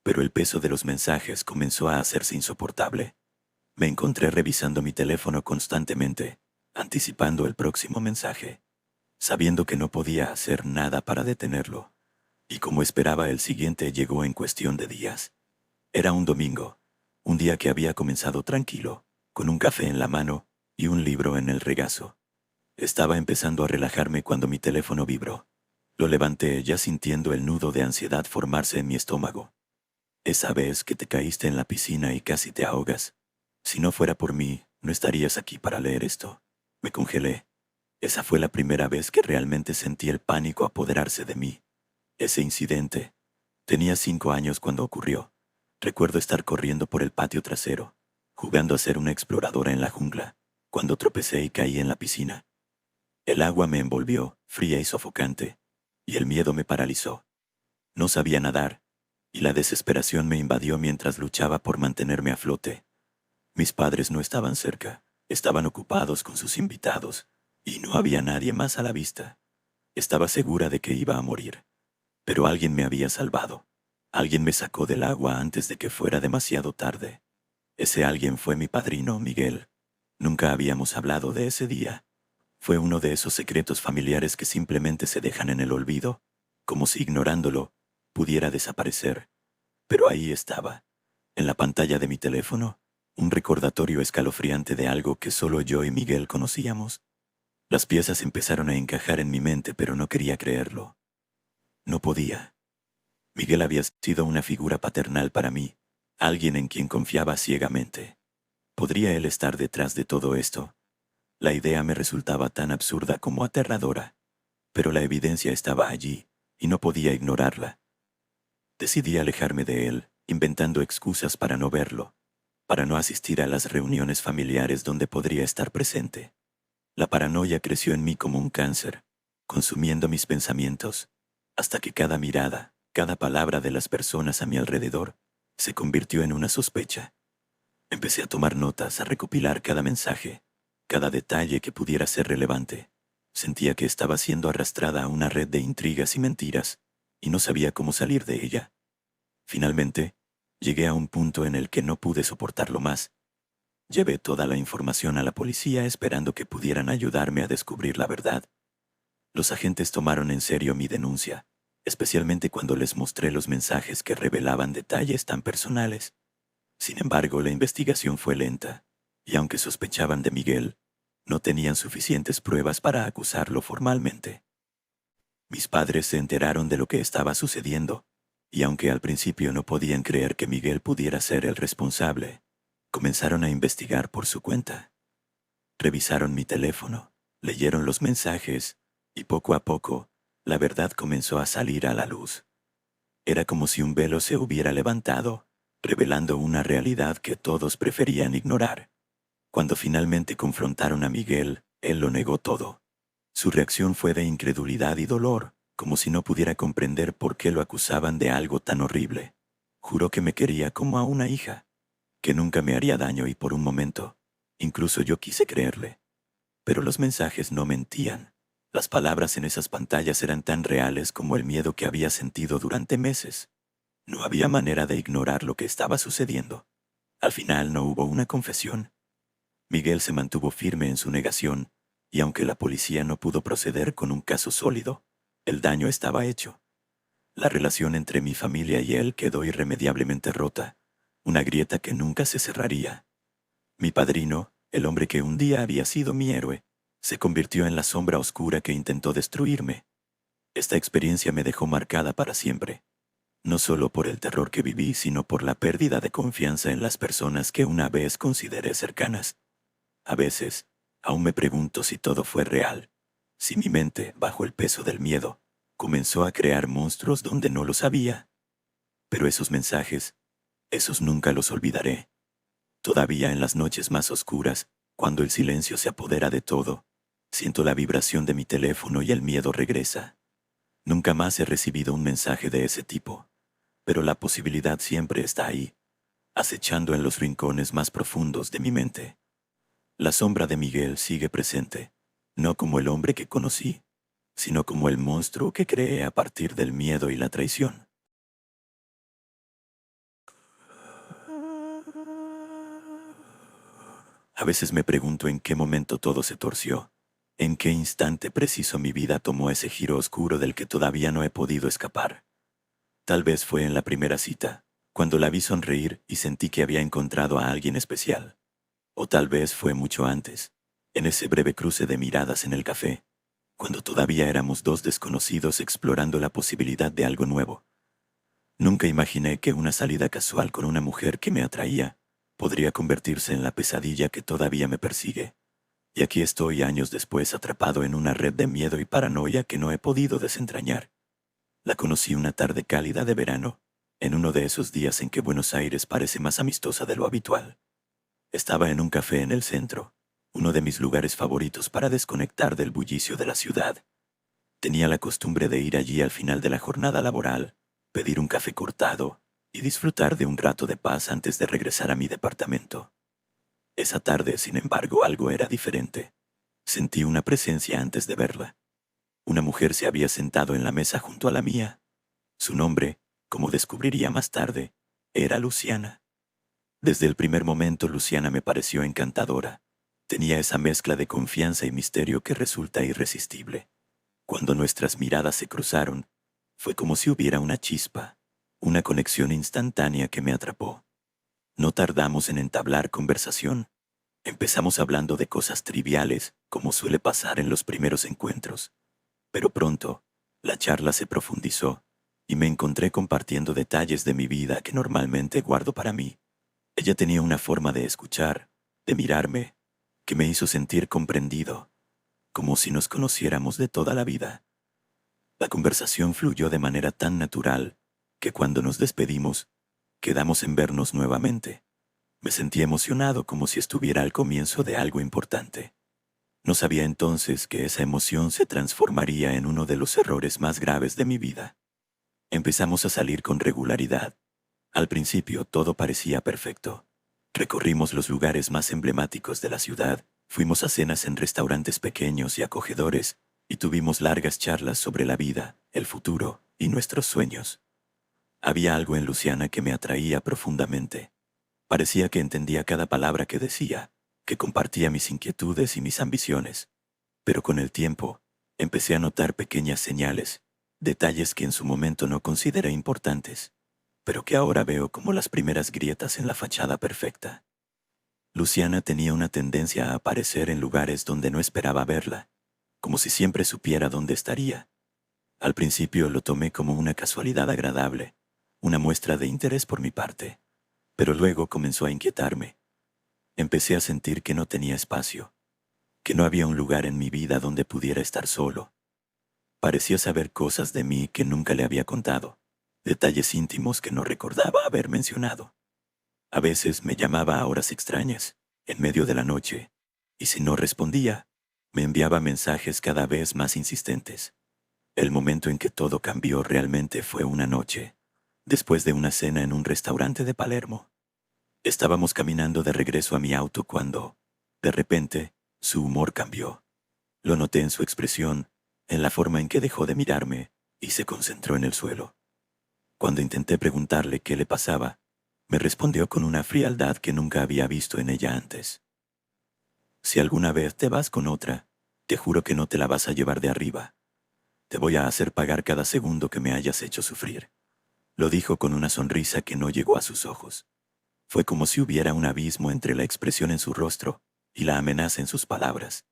Pero el peso de los mensajes comenzó a hacerse insoportable. Me encontré revisando mi teléfono constantemente, anticipando el próximo mensaje, sabiendo que no podía hacer nada para detenerlo. Y como esperaba, el siguiente llegó en cuestión de días. Era un domingo, un día que había comenzado tranquilo, con un café en la mano y un libro en el regazo. Estaba empezando a relajarme cuando mi teléfono vibró. Lo levanté ya sintiendo el nudo de ansiedad formarse en mi estómago. Esa vez que te caíste en la piscina y casi te ahogas. Si no fuera por mí, no estarías aquí para leer esto. Me congelé. Esa fue la primera vez que realmente sentí el pánico apoderarse de mí. Ese incidente. Tenía 5 años cuando ocurrió. Recuerdo estar corriendo por el patio trasero, jugando a ser una exploradora en la jungla, cuando tropecé y caí en la piscina. El agua me envolvió, fría y sofocante, y el miedo me paralizó. No sabía nadar, y la desesperación me invadió mientras luchaba por mantenerme a flote. Mis padres no estaban cerca, estaban ocupados con sus invitados, y no había nadie más a la vista. Estaba segura de que iba a morir, pero alguien me había salvado. Alguien me sacó del agua antes de que fuera demasiado tarde. Ese alguien fue mi padrino, Miguel. Nunca habíamos hablado de ese día. Fue uno de esos secretos familiares que simplemente se dejan en el olvido, como si ignorándolo pudiera desaparecer. Pero ahí estaba, en la pantalla de mi teléfono, un recordatorio escalofriante de algo que solo yo y Miguel conocíamos. Las piezas empezaron a encajar en mi mente, pero no quería creerlo. No podía. Miguel había sido una figura paternal para mí, alguien en quien confiaba ciegamente. ¿Podría él estar detrás de todo esto? La idea me resultaba tan absurda como aterradora, pero la evidencia estaba allí, y no podía ignorarla. Decidí alejarme de él, inventando excusas para no verlo, para no asistir a las reuniones familiares donde podría estar presente. La paranoia creció en mí como un cáncer, consumiendo mis pensamientos, hasta que cada mirada, cada palabra de las personas a mi alrededor, se convirtió en una sospecha. Empecé a tomar notas, a recopilar cada mensaje, cada detalle que pudiera ser relevante. Sentía que estaba siendo arrastrada a una red de intrigas y mentiras, y no sabía cómo salir de ella. Finalmente, llegué a un punto en el que no pude soportarlo más. Llevé toda la información a la policía esperando que pudieran ayudarme a descubrir la verdad. Los agentes tomaron en serio mi denuncia, especialmente cuando les mostré los mensajes que revelaban detalles tan personales. Sin embargo, la investigación fue lenta, y aunque sospechaban de Miguel, no tenían suficientes pruebas para acusarlo formalmente. Mis padres se enteraron de lo que estaba sucediendo, y aunque al principio no podían creer que Miguel pudiera ser el responsable, comenzaron a investigar por su cuenta. Revisaron mi teléfono, leyeron los mensajes, y poco a poco, la verdad comenzó a salir a la luz. Era como si un velo se hubiera levantado, revelando una realidad que todos preferían ignorar. Cuando finalmente confrontaron a Miguel, él lo negó todo. Su reacción fue de incredulidad y dolor, como si no pudiera comprender por qué lo acusaban de algo tan horrible. Juró que me quería como a una hija, que nunca me haría daño y por un momento, incluso yo quise creerle. Pero los mensajes no mentían. Las palabras en esas pantallas eran tan reales como el miedo que había sentido durante meses. No había manera de ignorar lo que estaba sucediendo. Al final no hubo una confesión. Miguel se mantuvo firme en su negación, y aunque la policía no pudo proceder con un caso sólido, el daño estaba hecho. La relación entre mi familia y él quedó irremediablemente rota, una grieta que nunca se cerraría. Mi padrino, el hombre que un día había sido mi héroe, se convirtió en la sombra oscura que intentó destruirme. Esta experiencia me dejó marcada para siempre, no solo por el terror que viví, sino por la pérdida de confianza en las personas que una vez consideré cercanas. A veces, aún me pregunto si todo fue real, si mi mente, bajo el peso del miedo, comenzó a crear monstruos donde no los había. Pero esos mensajes, esos nunca los olvidaré. Todavía en las noches más oscuras, cuando el silencio se apodera de todo, siento la vibración de mi teléfono y el miedo regresa. Nunca más he recibido un mensaje de ese tipo, pero la posibilidad siempre está ahí, acechando en los rincones más profundos de mi mente. La sombra de Miguel sigue presente, no como el hombre que conocí, sino como el monstruo que creé a partir del miedo y la traición. A veces me pregunto en qué momento todo se torció, en qué instante preciso mi vida tomó ese giro oscuro del que todavía no he podido escapar. Tal vez fue en la primera cita, cuando la vi sonreír y sentí que había encontrado a alguien especial. O tal vez fue mucho antes, en ese breve cruce de miradas en el café, cuando todavía éramos dos desconocidos explorando la posibilidad de algo nuevo. Nunca imaginé que una salida casual con una mujer que me atraía podría convertirse en la pesadilla que todavía me persigue. Y aquí estoy años después atrapado en una red de miedo y paranoia que no he podido desentrañar. La conocí una tarde cálida de verano, en uno de esos días en que Buenos Aires parece más amistosa de lo habitual. Estaba en un café en el centro, uno de mis lugares favoritos para desconectar del bullicio de la ciudad. Tenía la costumbre de ir allí al final de la jornada laboral, pedir un café cortado y disfrutar de un rato de paz antes de regresar a mi departamento. Esa tarde, sin embargo, algo era diferente. Sentí una presencia antes de verla. Una mujer se había sentado en la mesa junto a la mía. Su nombre, como descubriría más tarde, era Luciana. Desde el primer momento Luciana me pareció encantadora. Tenía esa mezcla de confianza y misterio que resulta irresistible. Cuando nuestras miradas se cruzaron, fue como si hubiera una chispa, una conexión instantánea que me atrapó. No tardamos en entablar conversación. Empezamos hablando de cosas triviales, como suele pasar en los primeros encuentros. Pero pronto, la charla se profundizó y me encontré compartiendo detalles de mi vida que normalmente guardo para mí. Ella tenía una forma de escuchar, de mirarme, que me hizo sentir comprendido, como si nos conociéramos de toda la vida. La conversación fluyó de manera tan natural que cuando nos despedimos, quedamos en vernos nuevamente. Me sentí emocionado como si estuviera al comienzo de algo importante. No sabía entonces que esa emoción se transformaría en uno de los errores más graves de mi vida. Empezamos a salir con regularidad. Al principio todo parecía perfecto. Recorrimos los lugares más emblemáticos de la ciudad, fuimos a cenas en restaurantes pequeños y acogedores, y tuvimos largas charlas sobre la vida, el futuro y nuestros sueños. Había algo en Luciana que me atraía profundamente. Parecía que entendía cada palabra que decía, que compartía mis inquietudes y mis ambiciones. Pero con el tiempo, empecé a notar pequeñas señales, detalles que en su momento no consideré importantes, pero que ahora veo como las primeras grietas en la fachada perfecta. Luciana tenía una tendencia a aparecer en lugares donde no esperaba verla, como si siempre supiera dónde estaría. Al principio lo tomé como una casualidad agradable, una muestra de interés por mi parte, pero luego comenzó a inquietarme. Empecé a sentir que no tenía espacio, que no había un lugar en mi vida donde pudiera estar solo. Parecía saber cosas de mí que nunca le había contado, detalles íntimos que no recordaba haber mencionado. A veces me llamaba a horas extrañas, en medio de la noche, y si no respondía, me enviaba mensajes cada vez más insistentes. El momento en que todo cambió realmente fue una noche, después de una cena en un restaurante de Palermo. Estábamos caminando de regreso a mi auto cuando, de repente, su humor cambió. Lo noté en su expresión, en la forma en que dejó de mirarme y se concentró en el suelo. Cuando intenté preguntarle qué le pasaba, me respondió con una frialdad que nunca había visto en ella antes. Si alguna vez te vas con otra, te juro que no te la vas a llevar de arriba. Te voy a hacer pagar cada segundo que me hayas hecho sufrir. Lo dijo con una sonrisa que no llegó a sus ojos. Fue como si hubiera un abismo entre la expresión en su rostro y la amenaza en sus palabras.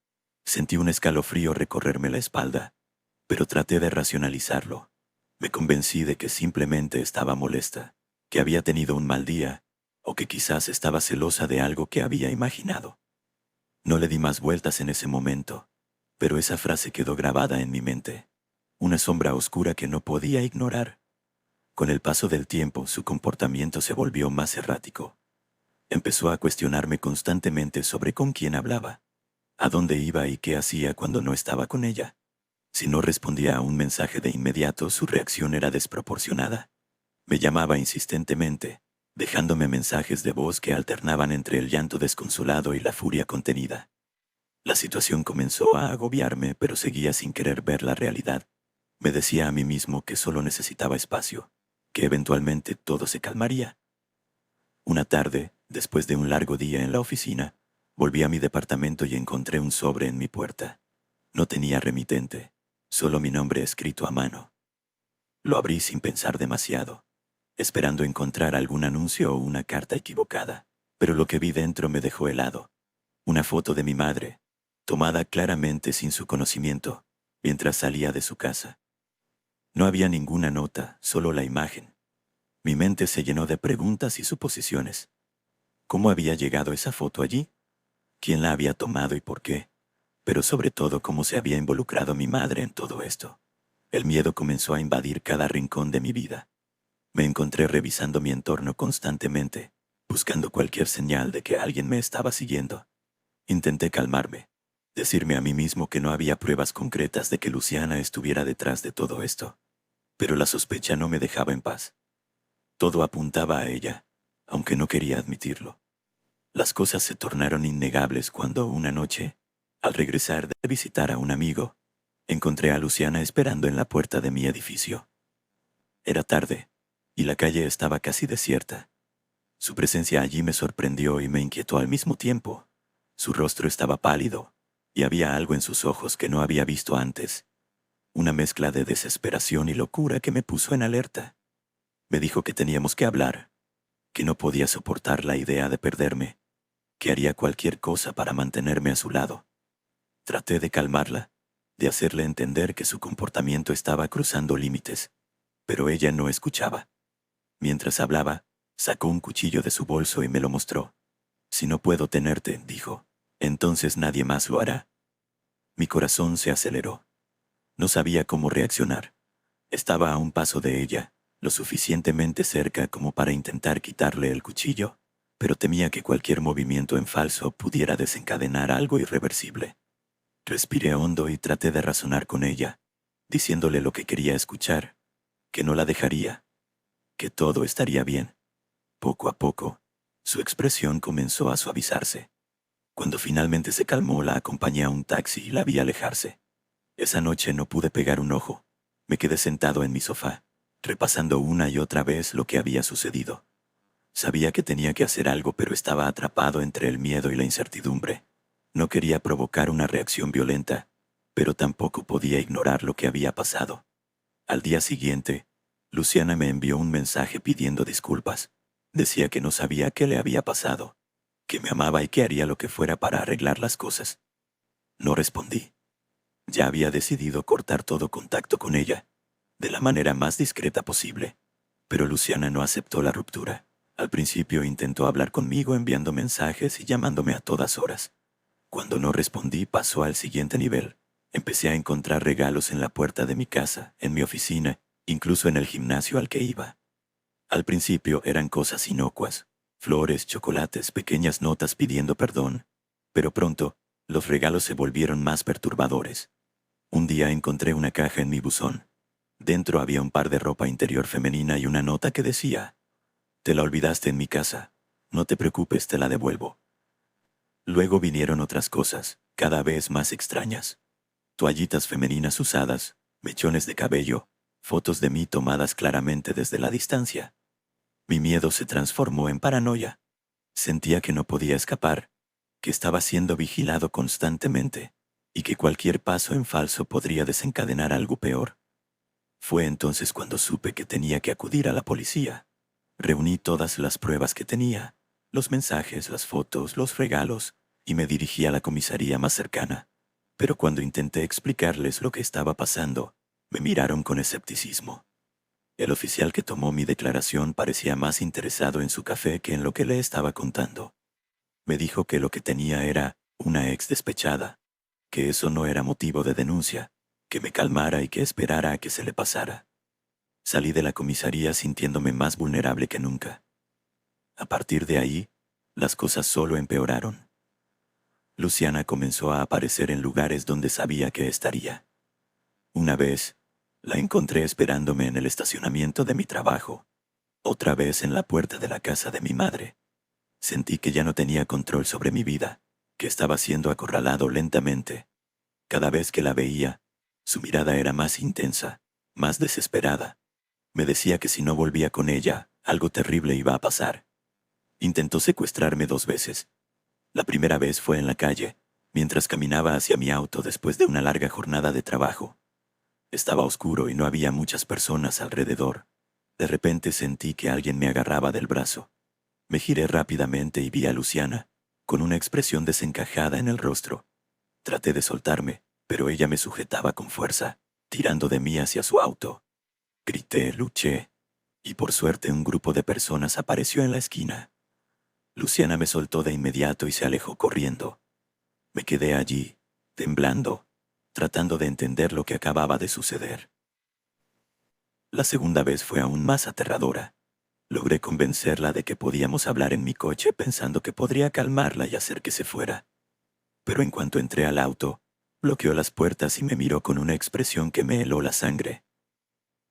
Sentí un escalofrío recorrerme la espalda, pero traté de racionalizarlo. Me convencí de que simplemente estaba molesta, que había tenido un mal día, o que quizás estaba celosa de algo que había imaginado. No le di más vueltas en ese momento, pero esa frase quedó grabada en mi mente, una sombra oscura que no podía ignorar. Con el paso del tiempo, su comportamiento se volvió más errático. Empezó a cuestionarme constantemente sobre con quién hablaba, a dónde iba y qué hacía cuando no estaba con ella. Si no respondía a un mensaje de inmediato, su reacción era desproporcionada. Me llamaba insistentemente, dejándome mensajes de voz que alternaban entre el llanto desconsolado y la furia contenida. La situación comenzó a agobiarme, pero seguía sin querer ver la realidad. Me decía a mí mismo que solo necesitaba espacio, que eventualmente todo se calmaría. Una tarde, después de un largo día en la oficina, volví a mi departamento y encontré un sobre en mi puerta. No tenía remitente, solo mi nombre escrito a mano. Lo abrí sin pensar demasiado, esperando encontrar algún anuncio o una carta equivocada, pero lo que vi dentro me dejó helado. Una foto de mi madre, tomada claramente sin su conocimiento, mientras salía de su casa. No había ninguna nota, solo la imagen. Mi mente se llenó de preguntas y suposiciones. ¿Cómo había llegado esa foto allí? ¿Quién la había tomado y por qué? Pero sobre todo, ¿cómo se había involucrado mi madre en todo esto? El miedo comenzó a invadir cada rincón de mi vida. Me encontré revisando mi entorno constantemente, buscando cualquier señal de que alguien me estaba siguiendo. Intenté calmarme, decirme a mí mismo que no había pruebas concretas de que Luciana estuviera detrás de todo esto. Pero la sospecha no me dejaba en paz. Todo apuntaba a ella, aunque no quería admitirlo. Las cosas se tornaron innegables cuando una noche, al regresar de visitar a un amigo, encontré a Luciana esperando en la puerta de mi edificio. Era tarde, y la calle estaba casi desierta. Su presencia allí me sorprendió y me inquietó al mismo tiempo. Su rostro estaba pálido, y había algo en sus ojos que no había visto antes. Una mezcla de desesperación y locura que me puso en alerta. Me dijo que teníamos que hablar, que no podía soportar la idea de perderme, que haría cualquier cosa para mantenerme a su lado. Traté de calmarla, de hacerle entender que su comportamiento estaba cruzando límites, pero ella no escuchaba. Mientras hablaba, sacó un cuchillo de su bolso y me lo mostró. «Si no puedo tenerte», dijo, «entonces nadie más lo hará». Mi corazón se aceleró. No sabía cómo reaccionar. Estaba a un paso de ella, lo suficientemente cerca como para intentar quitarle el cuchillo, pero temía que cualquier movimiento en falso pudiera desencadenar algo irreversible. Respiré hondo y traté de razonar con ella, diciéndole lo que quería escuchar, que no la dejaría, que todo estaría bien. Poco a poco, su expresión comenzó a suavizarse. Cuando finalmente se calmó, la acompañé a un taxi y la vi alejarse. Esa noche no pude pegar un ojo. Me quedé sentado en mi sofá, repasando una y otra vez lo que había sucedido. Sabía que tenía que hacer algo, pero estaba atrapado entre el miedo y la incertidumbre. No quería provocar una reacción violenta, pero tampoco podía ignorar lo que había pasado. Al día siguiente, Luciana me envió un mensaje pidiendo disculpas. Decía que no sabía qué le había pasado, que me amaba y que haría lo que fuera para arreglar las cosas. No respondí. Ya había decidido cortar todo contacto con ella, de la manera más discreta posible. Pero Luciana no aceptó la ruptura. Al principio intentó hablar conmigo enviando mensajes y llamándome a todas horas. Cuando no respondí, pasó al siguiente nivel. Empecé a encontrar regalos en la puerta de mi casa, en mi oficina, incluso en el gimnasio al que iba. Al principio eran cosas inocuas, flores, chocolates, pequeñas notas pidiendo perdón, pero pronto los regalos se volvieron más perturbadores. Un día encontré una caja en mi buzón. Dentro había un par de ropa interior femenina y una nota que decía: «Te la olvidaste en mi casa. No te preocupes, te la devuelvo». Luego vinieron otras cosas, cada vez más extrañas. toallitas femeninas usadas, mechones de cabello, fotos de mí tomadas claramente desde la distancia. Mi miedo se transformó en paranoia. Sentía que no podía escapar, que estaba siendo vigilado constantemente y que cualquier paso en falso podría desencadenar algo peor. Fue entonces cuando supe que tenía que acudir a la policía. Reuní todas las pruebas que tenía, los mensajes, las fotos, los regalos, y me dirigí a la comisaría más cercana. Pero cuando intenté explicarles lo que estaba pasando, me miraron con escepticismo. El oficial que tomó mi declaración parecía más interesado en su café que en lo que le estaba contando. Me dijo que lo que tenía era una ex despechada, que eso no era motivo de denuncia, que me calmara y que esperara a que se le pasara. Salí de la comisaría sintiéndome más vulnerable que nunca. A partir de ahí, las cosas solo empeoraron. Luciana comenzó a aparecer en lugares donde sabía que estaría. Una vez, la encontré esperándome en el estacionamiento de mi trabajo. Otra vez en la puerta de la casa de mi madre. Sentí que ya no tenía control sobre mi vida, que estaba siendo acorralado lentamente. Cada vez que la veía, su mirada era más intensa, más desesperada. Me decía que si no volvía con ella, algo terrible iba a pasar. Intentó secuestrarme 2 veces. La primera vez fue en la calle, mientras caminaba hacia mi auto después de una larga jornada de trabajo. Estaba oscuro y no había muchas personas alrededor. De repente sentí que alguien me agarraba del brazo. Me giré rápidamente y vi a Luciana, con una expresión desencajada en el rostro. Traté de soltarme, pero ella me sujetaba con fuerza, tirando de mí hacia su auto. Grité, luché, y por suerte un grupo de personas apareció en la esquina. Luciana me soltó de inmediato y se alejó corriendo. Me quedé allí, temblando, tratando de entender lo que acababa de suceder. La segunda vez fue aún más aterradora. Logré convencerla de que podíamos hablar en mi coche pensando que podría calmarla y hacer que se fuera. Pero en cuanto entré al auto, bloqueó las puertas y me miró con una expresión que me heló la sangre.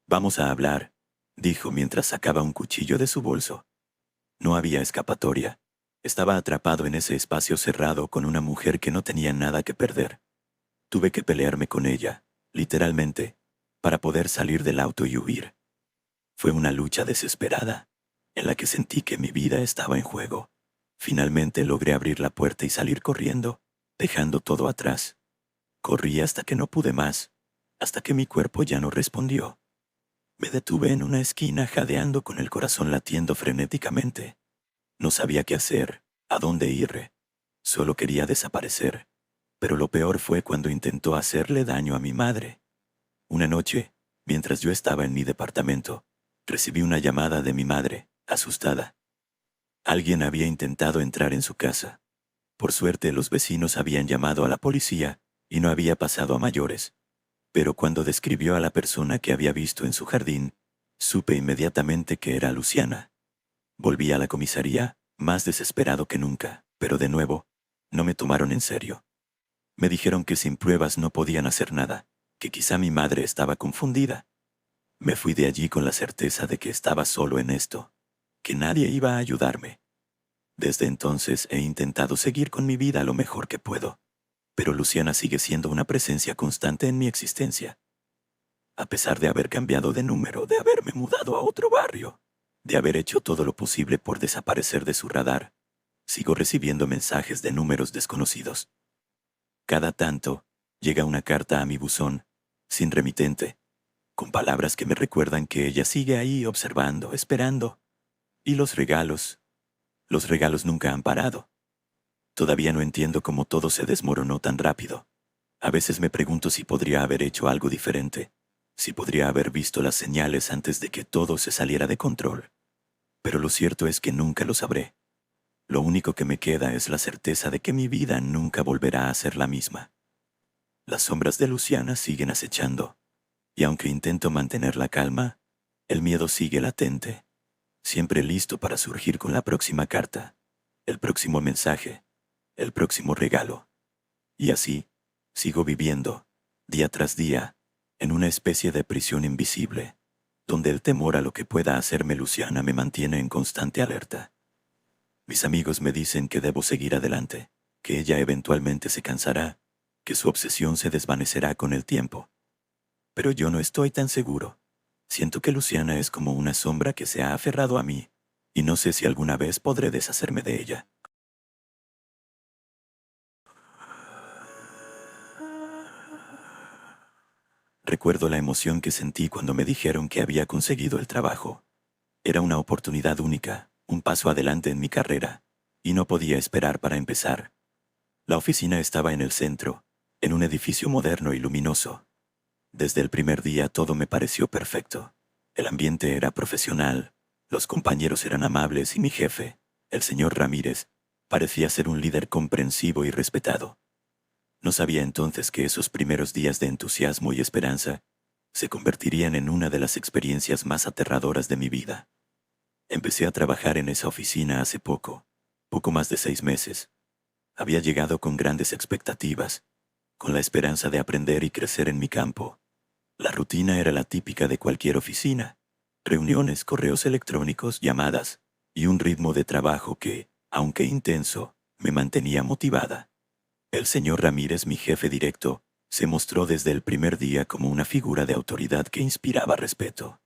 «Vamos a hablar», dijo mientras sacaba un cuchillo de su bolso. No había escapatoria. Estaba atrapado en ese espacio cerrado con una mujer que no tenía nada que perder. Tuve que pelearme con ella, literalmente, para poder salir del auto y huir. Fue una lucha desesperada, en la que sentí que mi vida estaba en juego. Finalmente logré abrir la puerta y salir corriendo, dejando todo atrás. Corrí hasta que no pude más, hasta que mi cuerpo ya no respondió. Me detuve en una esquina jadeando con el corazón latiendo frenéticamente. No sabía qué hacer, a dónde ir. Solo quería desaparecer. Pero lo peor fue cuando intentó hacerle daño a mi madre. Una noche, mientras yo estaba en mi departamento, recibí una llamada de mi madre, asustada. Alguien había intentado entrar en su casa. Por suerte, los vecinos habían llamado a la policía y no había pasado a mayores. Pero cuando describió a la persona que había visto en su jardín, supe inmediatamente que era Luciana. Volví a la comisaría, más desesperado que nunca, pero de nuevo, no me tomaron en serio. Me dijeron que sin pruebas no podían hacer nada, que quizá mi madre estaba confundida. Me fui de allí con la certeza de que estaba solo en esto, que nadie iba a ayudarme. Desde entonces he intentado seguir con mi vida lo mejor que puedo, pero Luciana sigue siendo una presencia constante en mi existencia. A pesar de haber cambiado de número, de haberme mudado a otro barrio, de haber hecho todo lo posible por desaparecer de su radar, sigo recibiendo mensajes de números desconocidos. Cada tanto, llega una carta a mi buzón, sin remitente, con palabras que me recuerdan que ella sigue ahí observando, esperando. Y los regalos nunca han parado. Todavía no entiendo cómo todo se desmoronó tan rápido. A veces me pregunto si podría haber hecho algo diferente, si podría haber visto las señales antes de que todo se saliera de control. Pero lo cierto es que nunca lo sabré. Lo único que me queda es la certeza de que mi vida nunca volverá a ser la misma. Las sombras de Luciana siguen acechando, y aunque intento mantener la calma, el miedo sigue latente, siempre listo para surgir con la próxima carta, el próximo mensaje, el próximo regalo. Y así, sigo viviendo, día tras día, en una especie de prisión invisible, donde el temor a lo que pueda hacerme Luciana me mantiene en constante alerta. Mis amigos me dicen que debo seguir adelante, que ella eventualmente se cansará, que su obsesión se desvanecerá con el tiempo. Pero yo no estoy tan seguro. Siento que Luciana es como una sombra que se ha aferrado a mí, y no sé si alguna vez podré deshacerme de ella. Recuerdo la emoción que sentí cuando me dijeron que había conseguido el trabajo. Era una oportunidad única, un paso adelante en mi carrera, y no podía esperar para empezar. La oficina estaba en el centro, en un edificio moderno y luminoso. Desde el primer día todo me pareció perfecto. El ambiente era profesional, los compañeros eran amables y mi jefe, el señor Ramírez, parecía ser un líder comprensivo y respetado. No sabía entonces que esos primeros días de entusiasmo y esperanza se convertirían en una de las experiencias más aterradoras de mi vida. Empecé a trabajar en esa oficina hace poco más de 6 meses. Había llegado con grandes expectativas, con la esperanza de aprender y crecer en mi campo. La rutina era la típica de cualquier oficina: reuniones, correos electrónicos, llamadas y un ritmo de trabajo que, aunque intenso, me mantenía motivada. El señor Ramírez, mi jefe directo, se mostró desde el primer día como una figura de autoridad que inspiraba respeto.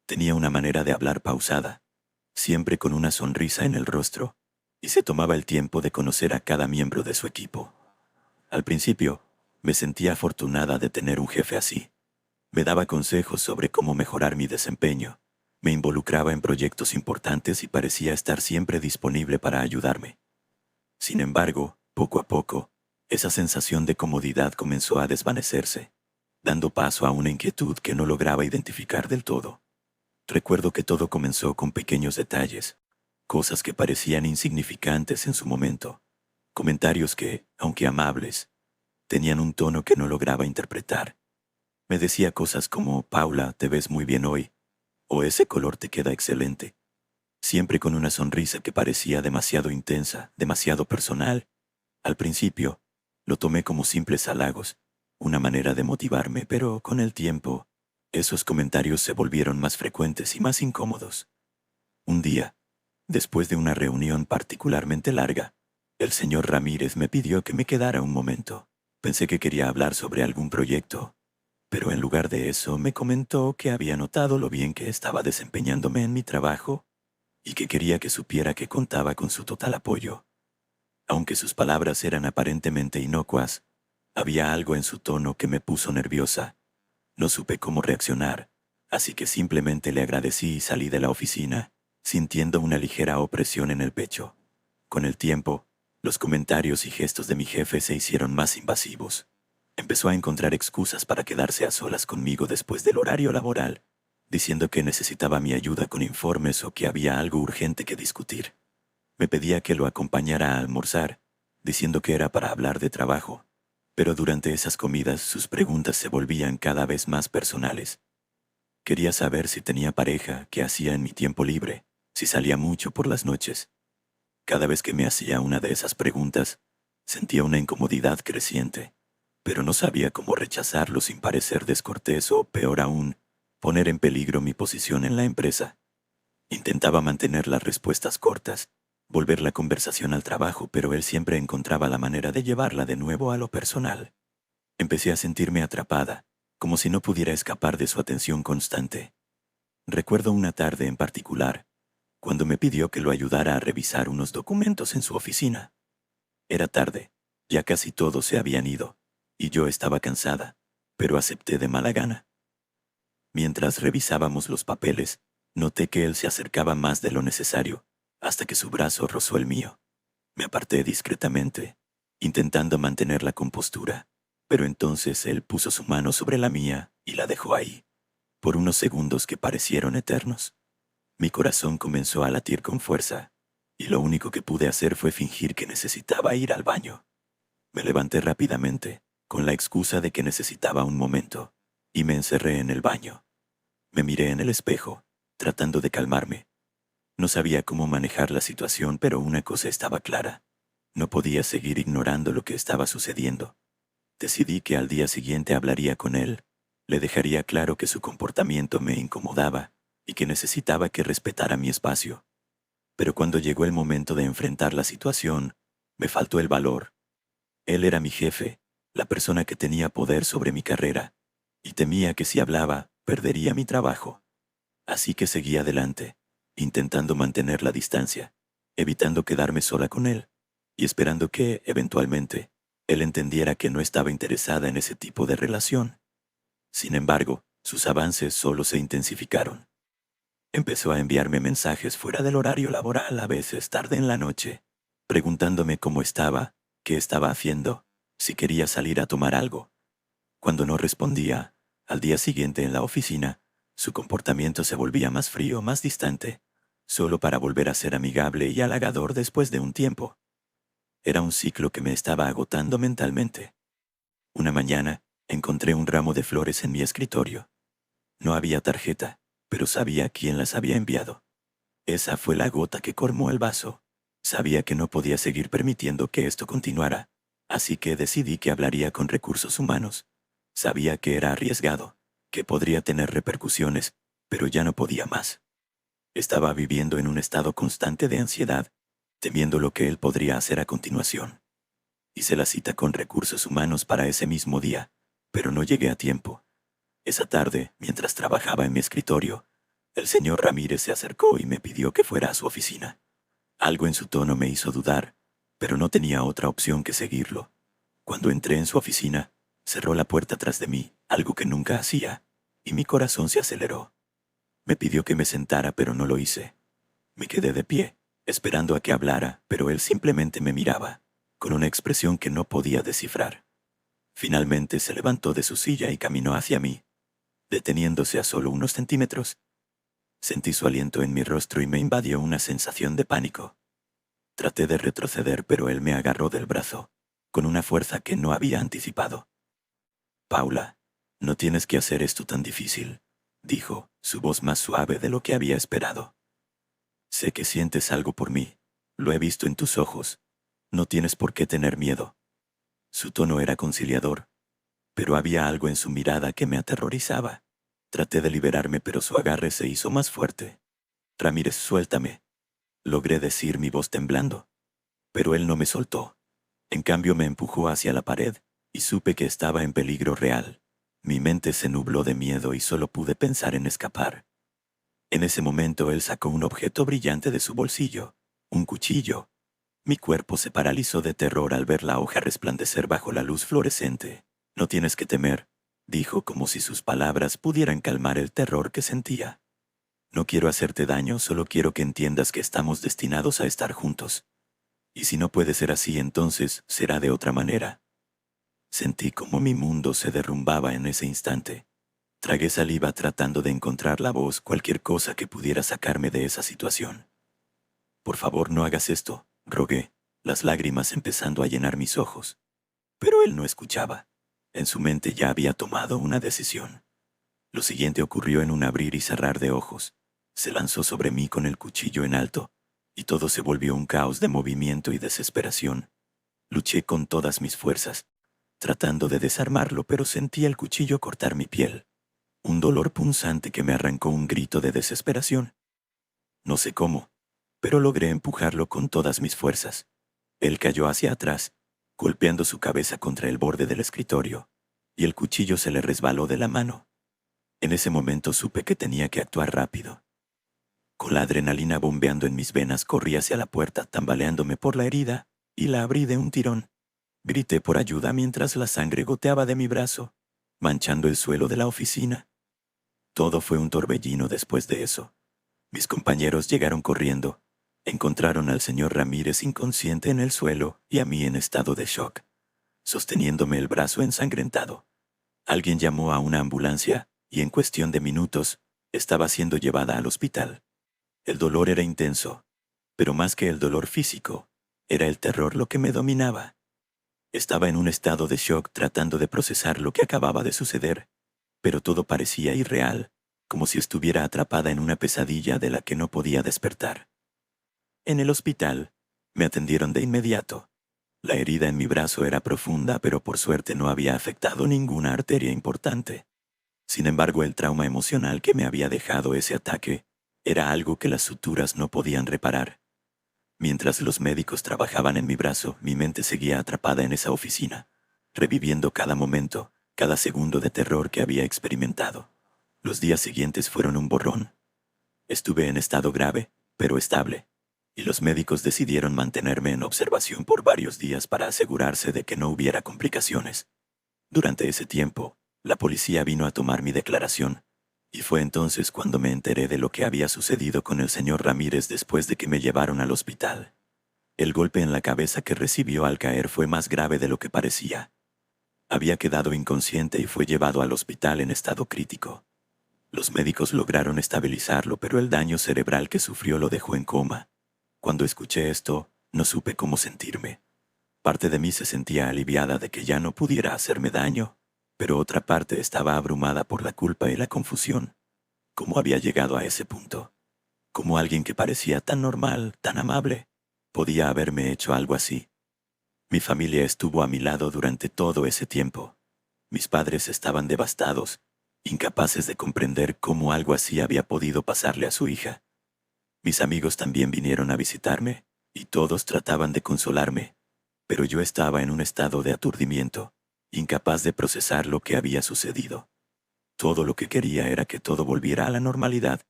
Tenía una manera de hablar pausada, siempre con una sonrisa en el rostro, y se tomaba el tiempo de conocer a cada miembro de su equipo. Al principio, me sentía afortunada de tener un jefe así. Me daba consejos sobre cómo mejorar mi desempeño, me involucraba en proyectos importantes y parecía estar siempre disponible para ayudarme. Sin embargo, poco a poco, esa sensación de comodidad comenzó a desvanecerse, dando paso a una inquietud que no lograba identificar del todo. Recuerdo que todo comenzó con pequeños detalles, cosas que parecían insignificantes en su momento, comentarios que, aunque amables, tenían un tono que no lograba interpretar. Me decía cosas como: Paula, te ves muy bien hoy, o ese color te queda excelente, siempre con una sonrisa que parecía demasiado intensa, demasiado personal. Al principio, lo tomé como simples halagos, una manera de motivarme, pero con el tiempo, esos comentarios se volvieron más frecuentes y más incómodos. Un día, después de una reunión particularmente larga, el señor Ramírez me pidió que me quedara un momento. Pensé que quería hablar sobre algún proyecto, pero en lugar de eso me comentó que había notado lo bien que estaba desempeñándome en mi trabajo y que quería que supiera que contaba con su total apoyo. Aunque sus palabras eran aparentemente inocuas, había algo en su tono que me puso nerviosa. No supe cómo reaccionar, así que simplemente le agradecí y salí de la oficina, sintiendo una ligera opresión en el pecho. Con el tiempo, los comentarios y gestos de mi jefe se hicieron más invasivos. Empezó a encontrar excusas para quedarse a solas conmigo después del horario laboral, diciendo que necesitaba mi ayuda con informes o que había algo urgente que discutir. Me pedía que lo acompañara a almorzar, diciendo que era para hablar de trabajo, pero durante esas comidas sus preguntas se volvían cada vez más personales. Quería saber si tenía pareja, qué hacía en mi tiempo libre, si salía mucho por las noches. Cada vez que me hacía una de esas preguntas, sentía una incomodidad creciente, pero no sabía cómo rechazarlo sin parecer descortés o, peor aún, poner en peligro mi posición en la empresa. Intentaba mantener las respuestas cortas, volver la conversación al trabajo, pero él siempre encontraba la manera de llevarla de nuevo a lo personal. Empecé a sentirme atrapada, como si no pudiera escapar de su atención constante. Recuerdo una tarde en particular, cuando me pidió que lo ayudara a revisar unos documentos en su oficina. Era tarde, ya casi todos se habían ido, y yo estaba cansada, pero acepté de mala gana. Mientras revisábamos los papeles, noté que él se acercaba más de lo necesario, hasta que su brazo rozó el mío. Me aparté discretamente, intentando mantener la compostura, pero entonces él puso su mano sobre la mía y la dejó ahí, por unos segundos que parecieron eternos. Mi corazón comenzó a latir con fuerza, y lo único que pude hacer fue fingir que necesitaba ir al baño. Me levanté rápidamente, con la excusa de que necesitaba un momento, y me encerré en el baño. Me miré en el espejo, tratando de calmarme. No sabía cómo manejar la situación, pero una cosa estaba clara: no podía seguir ignorando lo que estaba sucediendo. Decidí que al día siguiente hablaría con él. Le dejaría claro que su comportamiento me incomodaba y que necesitaba que respetara mi espacio. Pero cuando llegó el momento de enfrentar la situación, me faltó el valor. Él era mi jefe, la persona que tenía poder sobre mi carrera, y temía que si hablaba, perdería mi trabajo. Así que seguí adelante, intentando mantener la distancia, evitando quedarme sola con él, y esperando que, eventualmente, él entendiera que no estaba interesada en ese tipo de relación. Sin embargo, sus avances solo se intensificaron. Empezó a enviarme mensajes fuera del horario laboral, a veces tarde en la noche, preguntándome cómo estaba, qué estaba haciendo, si quería salir a tomar algo. Cuando no respondía, al día siguiente en la oficina, su comportamiento se volvía más frío, más distante, solo para volver a ser amigable y halagador después de un tiempo. Era un ciclo que me estaba agotando mentalmente. Una mañana, encontré un ramo de flores en mi escritorio. No había tarjeta, pero sabía quién las había enviado. Esa fue la gota que colmó el vaso. Sabía que no podía seguir permitiendo que esto continuara, así que decidí que hablaría con recursos humanos. Sabía que era arriesgado, que podría tener repercusiones, pero ya no podía más. Estaba viviendo en un estado constante de ansiedad, temiendo lo que él podría hacer a continuación. Hice la cita con recursos humanos para ese mismo día, pero no llegué a tiempo. Esa tarde, mientras trabajaba en mi escritorio, el señor Ramírez se acercó y me pidió que fuera a su oficina. Algo en su tono me hizo dudar, pero no tenía otra opción que seguirlo. Cuando entré en su oficina, cerró la puerta tras de mí, algo que nunca hacía, y mi corazón se aceleró. Me pidió que me sentara, pero no lo hice. Me quedé de pie, esperando a que hablara, pero él simplemente me miraba, con una expresión que no podía descifrar. Finalmente se levantó de su silla y caminó hacia mí, deteniéndose a solo unos centímetros. Sentí su aliento en mi rostro y me invadió una sensación de pánico. Traté de retroceder, pero él me agarró del brazo, con una fuerza que no había anticipado. Paula, no tienes que hacer esto tan difícil, dijo, su voz más suave de lo que había esperado. Sé que sientes algo por mí. Lo he visto en tus ojos. No tienes por qué tener miedo. Su tono era conciliador, pero había algo en su mirada que me aterrorizaba. Traté de liberarme, pero su agarre se hizo más fuerte. Ramírez, suéltame. Logré decir, mi voz temblando. Pero él no me soltó. En cambio me empujó hacia la pared, y supe que estaba en peligro real. Mi mente se nubló de miedo y solo pude pensar en escapar. En ese momento él sacó un objeto brillante de su bolsillo, un cuchillo. Mi cuerpo se paralizó de terror al ver la hoja resplandecer bajo la luz fluorescente. No tienes que temer, dijo, como si sus palabras pudieran calmar el terror que sentía. No quiero hacerte daño, solo quiero que entiendas que estamos destinados a estar juntos. Y si no puede ser así, entonces será de otra manera. Sentí como mi mundo se derrumbaba en ese instante. Tragué saliva tratando de encontrar la voz, cualquier cosa que pudiera sacarme de esa situación. Por favor, no hagas esto, rogué, las lágrimas empezando a llenar mis ojos. Pero él no escuchaba. En su mente ya había tomado una decisión. Lo siguiente ocurrió en un abrir y cerrar de ojos. Se lanzó sobre mí con el cuchillo en alto, y todo se volvió un caos de movimiento y desesperación. Luché con todas mis fuerzas, tratando de desarmarlo, pero sentí el cuchillo cortar mi piel. Un dolor punzante que me arrancó un grito de desesperación. No sé cómo, pero logré empujarlo con todas mis fuerzas. Él cayó hacia atrás, golpeando su cabeza contra el borde del escritorio, y el cuchillo se le resbaló de la mano. En ese momento supe que tenía que actuar rápido. Con la adrenalina bombeando en mis venas, corrí hacia la puerta, tambaleándome por la herida, y la abrí de un tirón. Grité por ayuda mientras la sangre goteaba de mi brazo, manchando el suelo de la oficina. Todo fue un torbellino después de eso. Mis compañeros llegaron corriendo. Encontraron al señor Ramírez inconsciente en el suelo y a mí en estado de shock, sosteniéndome el brazo ensangrentado. Alguien llamó a una ambulancia y en cuestión de minutos estaba siendo llevada al hospital. El dolor era intenso, pero más que el dolor físico, era el terror lo que me dominaba. Estaba en un estado de shock tratando de procesar lo que acababa de suceder, pero todo parecía irreal, como si estuviera atrapada en una pesadilla de la que no podía despertar. En el hospital, me atendieron de inmediato. La herida en mi brazo era profunda, pero por suerte no había afectado ninguna arteria importante. Sin embargo, el trauma emocional que me había dejado ese ataque era algo que las suturas no podían reparar. Mientras los médicos trabajaban en mi brazo, mi mente seguía atrapada en esa oficina. reviviendo cada momento, cada segundo de terror que había experimentado. Los días siguientes fueron un borrón. Estuve en estado grave, pero estable, y los médicos decidieron mantenerme en observación por varios días para asegurarse de que no hubiera complicaciones. Durante ese tiempo, la policía vino a tomar mi declaración, y fue entonces cuando me enteré de lo que había sucedido con el señor Ramírez después de que me llevaron al hospital. El golpe en la cabeza que recibió al caer fue más grave de lo que parecía. Había quedado inconsciente y fue llevado al hospital en estado crítico. Los médicos lograron estabilizarlo, pero el daño cerebral que sufrió lo dejó en coma. Cuando escuché esto, no supe cómo sentirme. Parte de mí se sentía aliviada de que ya no pudiera hacerme daño, pero otra parte estaba abrumada por la culpa y la confusión. ¿Cómo había llegado a ese punto? ¿Cómo alguien que parecía tan normal, tan amable, podía haberme hecho algo así? Mi familia estuvo a mi lado durante todo ese tiempo. Mis padres estaban devastados, incapaces de comprender cómo algo así había podido pasarle a su hija. Mis amigos también vinieron a visitarme, y todos trataban de consolarme, pero yo estaba en un estado de aturdimiento, incapaz de procesar lo que había sucedido. Todo lo que quería era que todo volviera a la normalidad,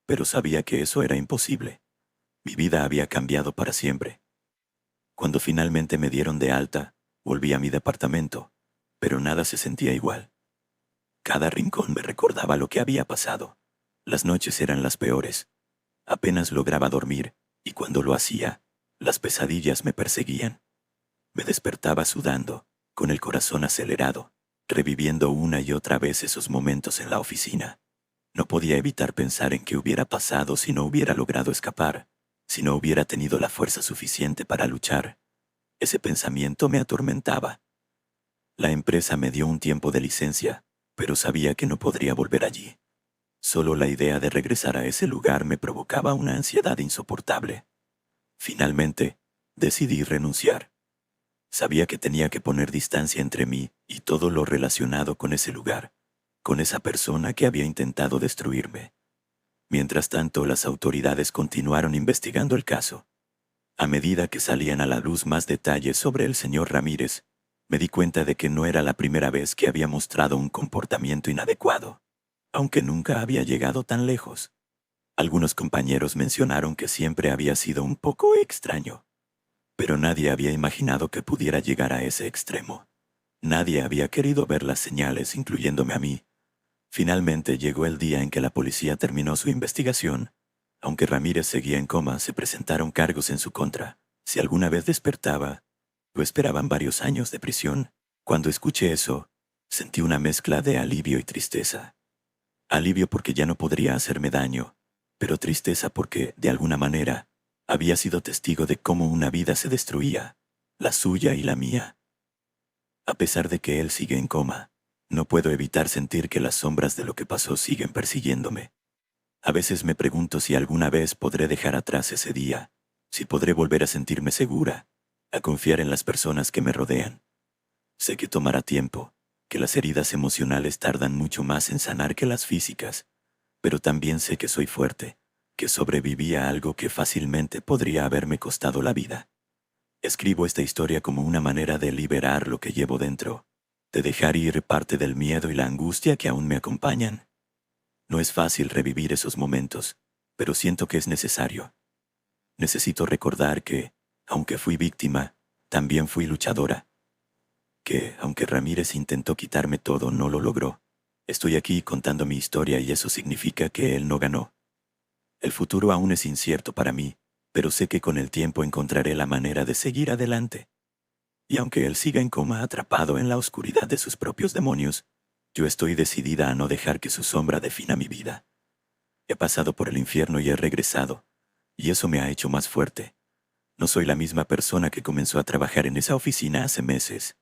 pero sabía que eso era imposible. Mi vida había cambiado para siempre. Cuando finalmente me dieron de alta, volví a mi departamento, pero nada se sentía igual. Cada rincón me recordaba lo que había pasado. Las noches eran las peores. Apenas lograba dormir, y cuando lo hacía, las pesadillas me perseguían. Me despertaba sudando, con el corazón acelerado, reviviendo una y otra vez esos momentos en la oficina. No podía evitar pensar en qué hubiera pasado si no hubiera logrado escapar, si no hubiera tenido la fuerza suficiente para luchar. Ese pensamiento me atormentaba. La empresa me dio un tiempo de licencia, pero sabía que no podría volver allí. Solo la idea de regresar a ese lugar me provocaba una ansiedad insoportable. Finalmente, decidí renunciar. Sabía que tenía que poner distancia entre mí y todo lo relacionado con ese lugar, con esa persona que había intentado destruirme. Mientras tanto, las autoridades continuaron investigando el caso. A medida que salían a la luz más detalles sobre el señor Ramírez, me di cuenta de que no era la primera vez que había mostrado un comportamiento inadecuado, aunque nunca había llegado tan lejos. Algunos compañeros mencionaron que siempre había sido un poco extraño, pero nadie había imaginado que pudiera llegar a ese extremo. Nadie había querido ver las señales, incluyéndome a mí. Finalmente llegó el día en que la policía terminó su investigación. Aunque Ramírez seguía en coma, se presentaron cargos en su contra. Si alguna vez despertaba, lo esperaban varios años de prisión. Cuando escuché eso, sentí una mezcla de alivio y tristeza. Alivio porque ya no podría hacerme daño, pero tristeza porque, de alguna manera, había sido testigo de cómo una vida se destruía, la suya y la mía. A pesar de que él sigue en coma, no puedo evitar sentir que las sombras de lo que pasó siguen persiguiéndome. A veces me pregunto si alguna vez podré dejar atrás ese día, si podré volver a sentirme segura, a confiar en las personas que me rodean. Sé que tomará tiempo, que las heridas emocionales tardan mucho más en sanar que las físicas, pero también sé que soy fuerte, que sobreviví a algo que fácilmente podría haberme costado la vida. Escribo esta historia como una manera de liberar lo que llevo dentro, de dejar ir parte del miedo y la angustia que aún me acompañan. No es fácil revivir esos momentos, pero siento que es necesario. Necesito recordar que, aunque fui víctima, también fui luchadora. Que, aunque Ramírez intentó quitarme todo, no lo logró. Estoy aquí contando mi historia y eso significa que él no ganó. El futuro aún es incierto para mí, pero sé que con el tiempo encontraré la manera de seguir adelante. Y aunque él siga en coma atrapado en la oscuridad de sus propios demonios, yo estoy decidida a no dejar que su sombra defina mi vida. He pasado por el infierno y he regresado, y eso me ha hecho más fuerte. No soy la misma persona que comenzó a trabajar en esa oficina hace meses,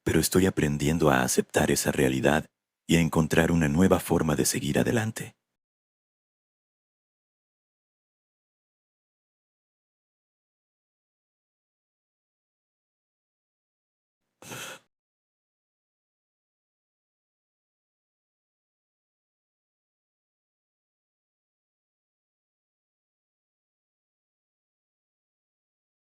pero estoy aprendiendo a aceptar esa realidad y a encontrar una nueva forma de seguir adelante.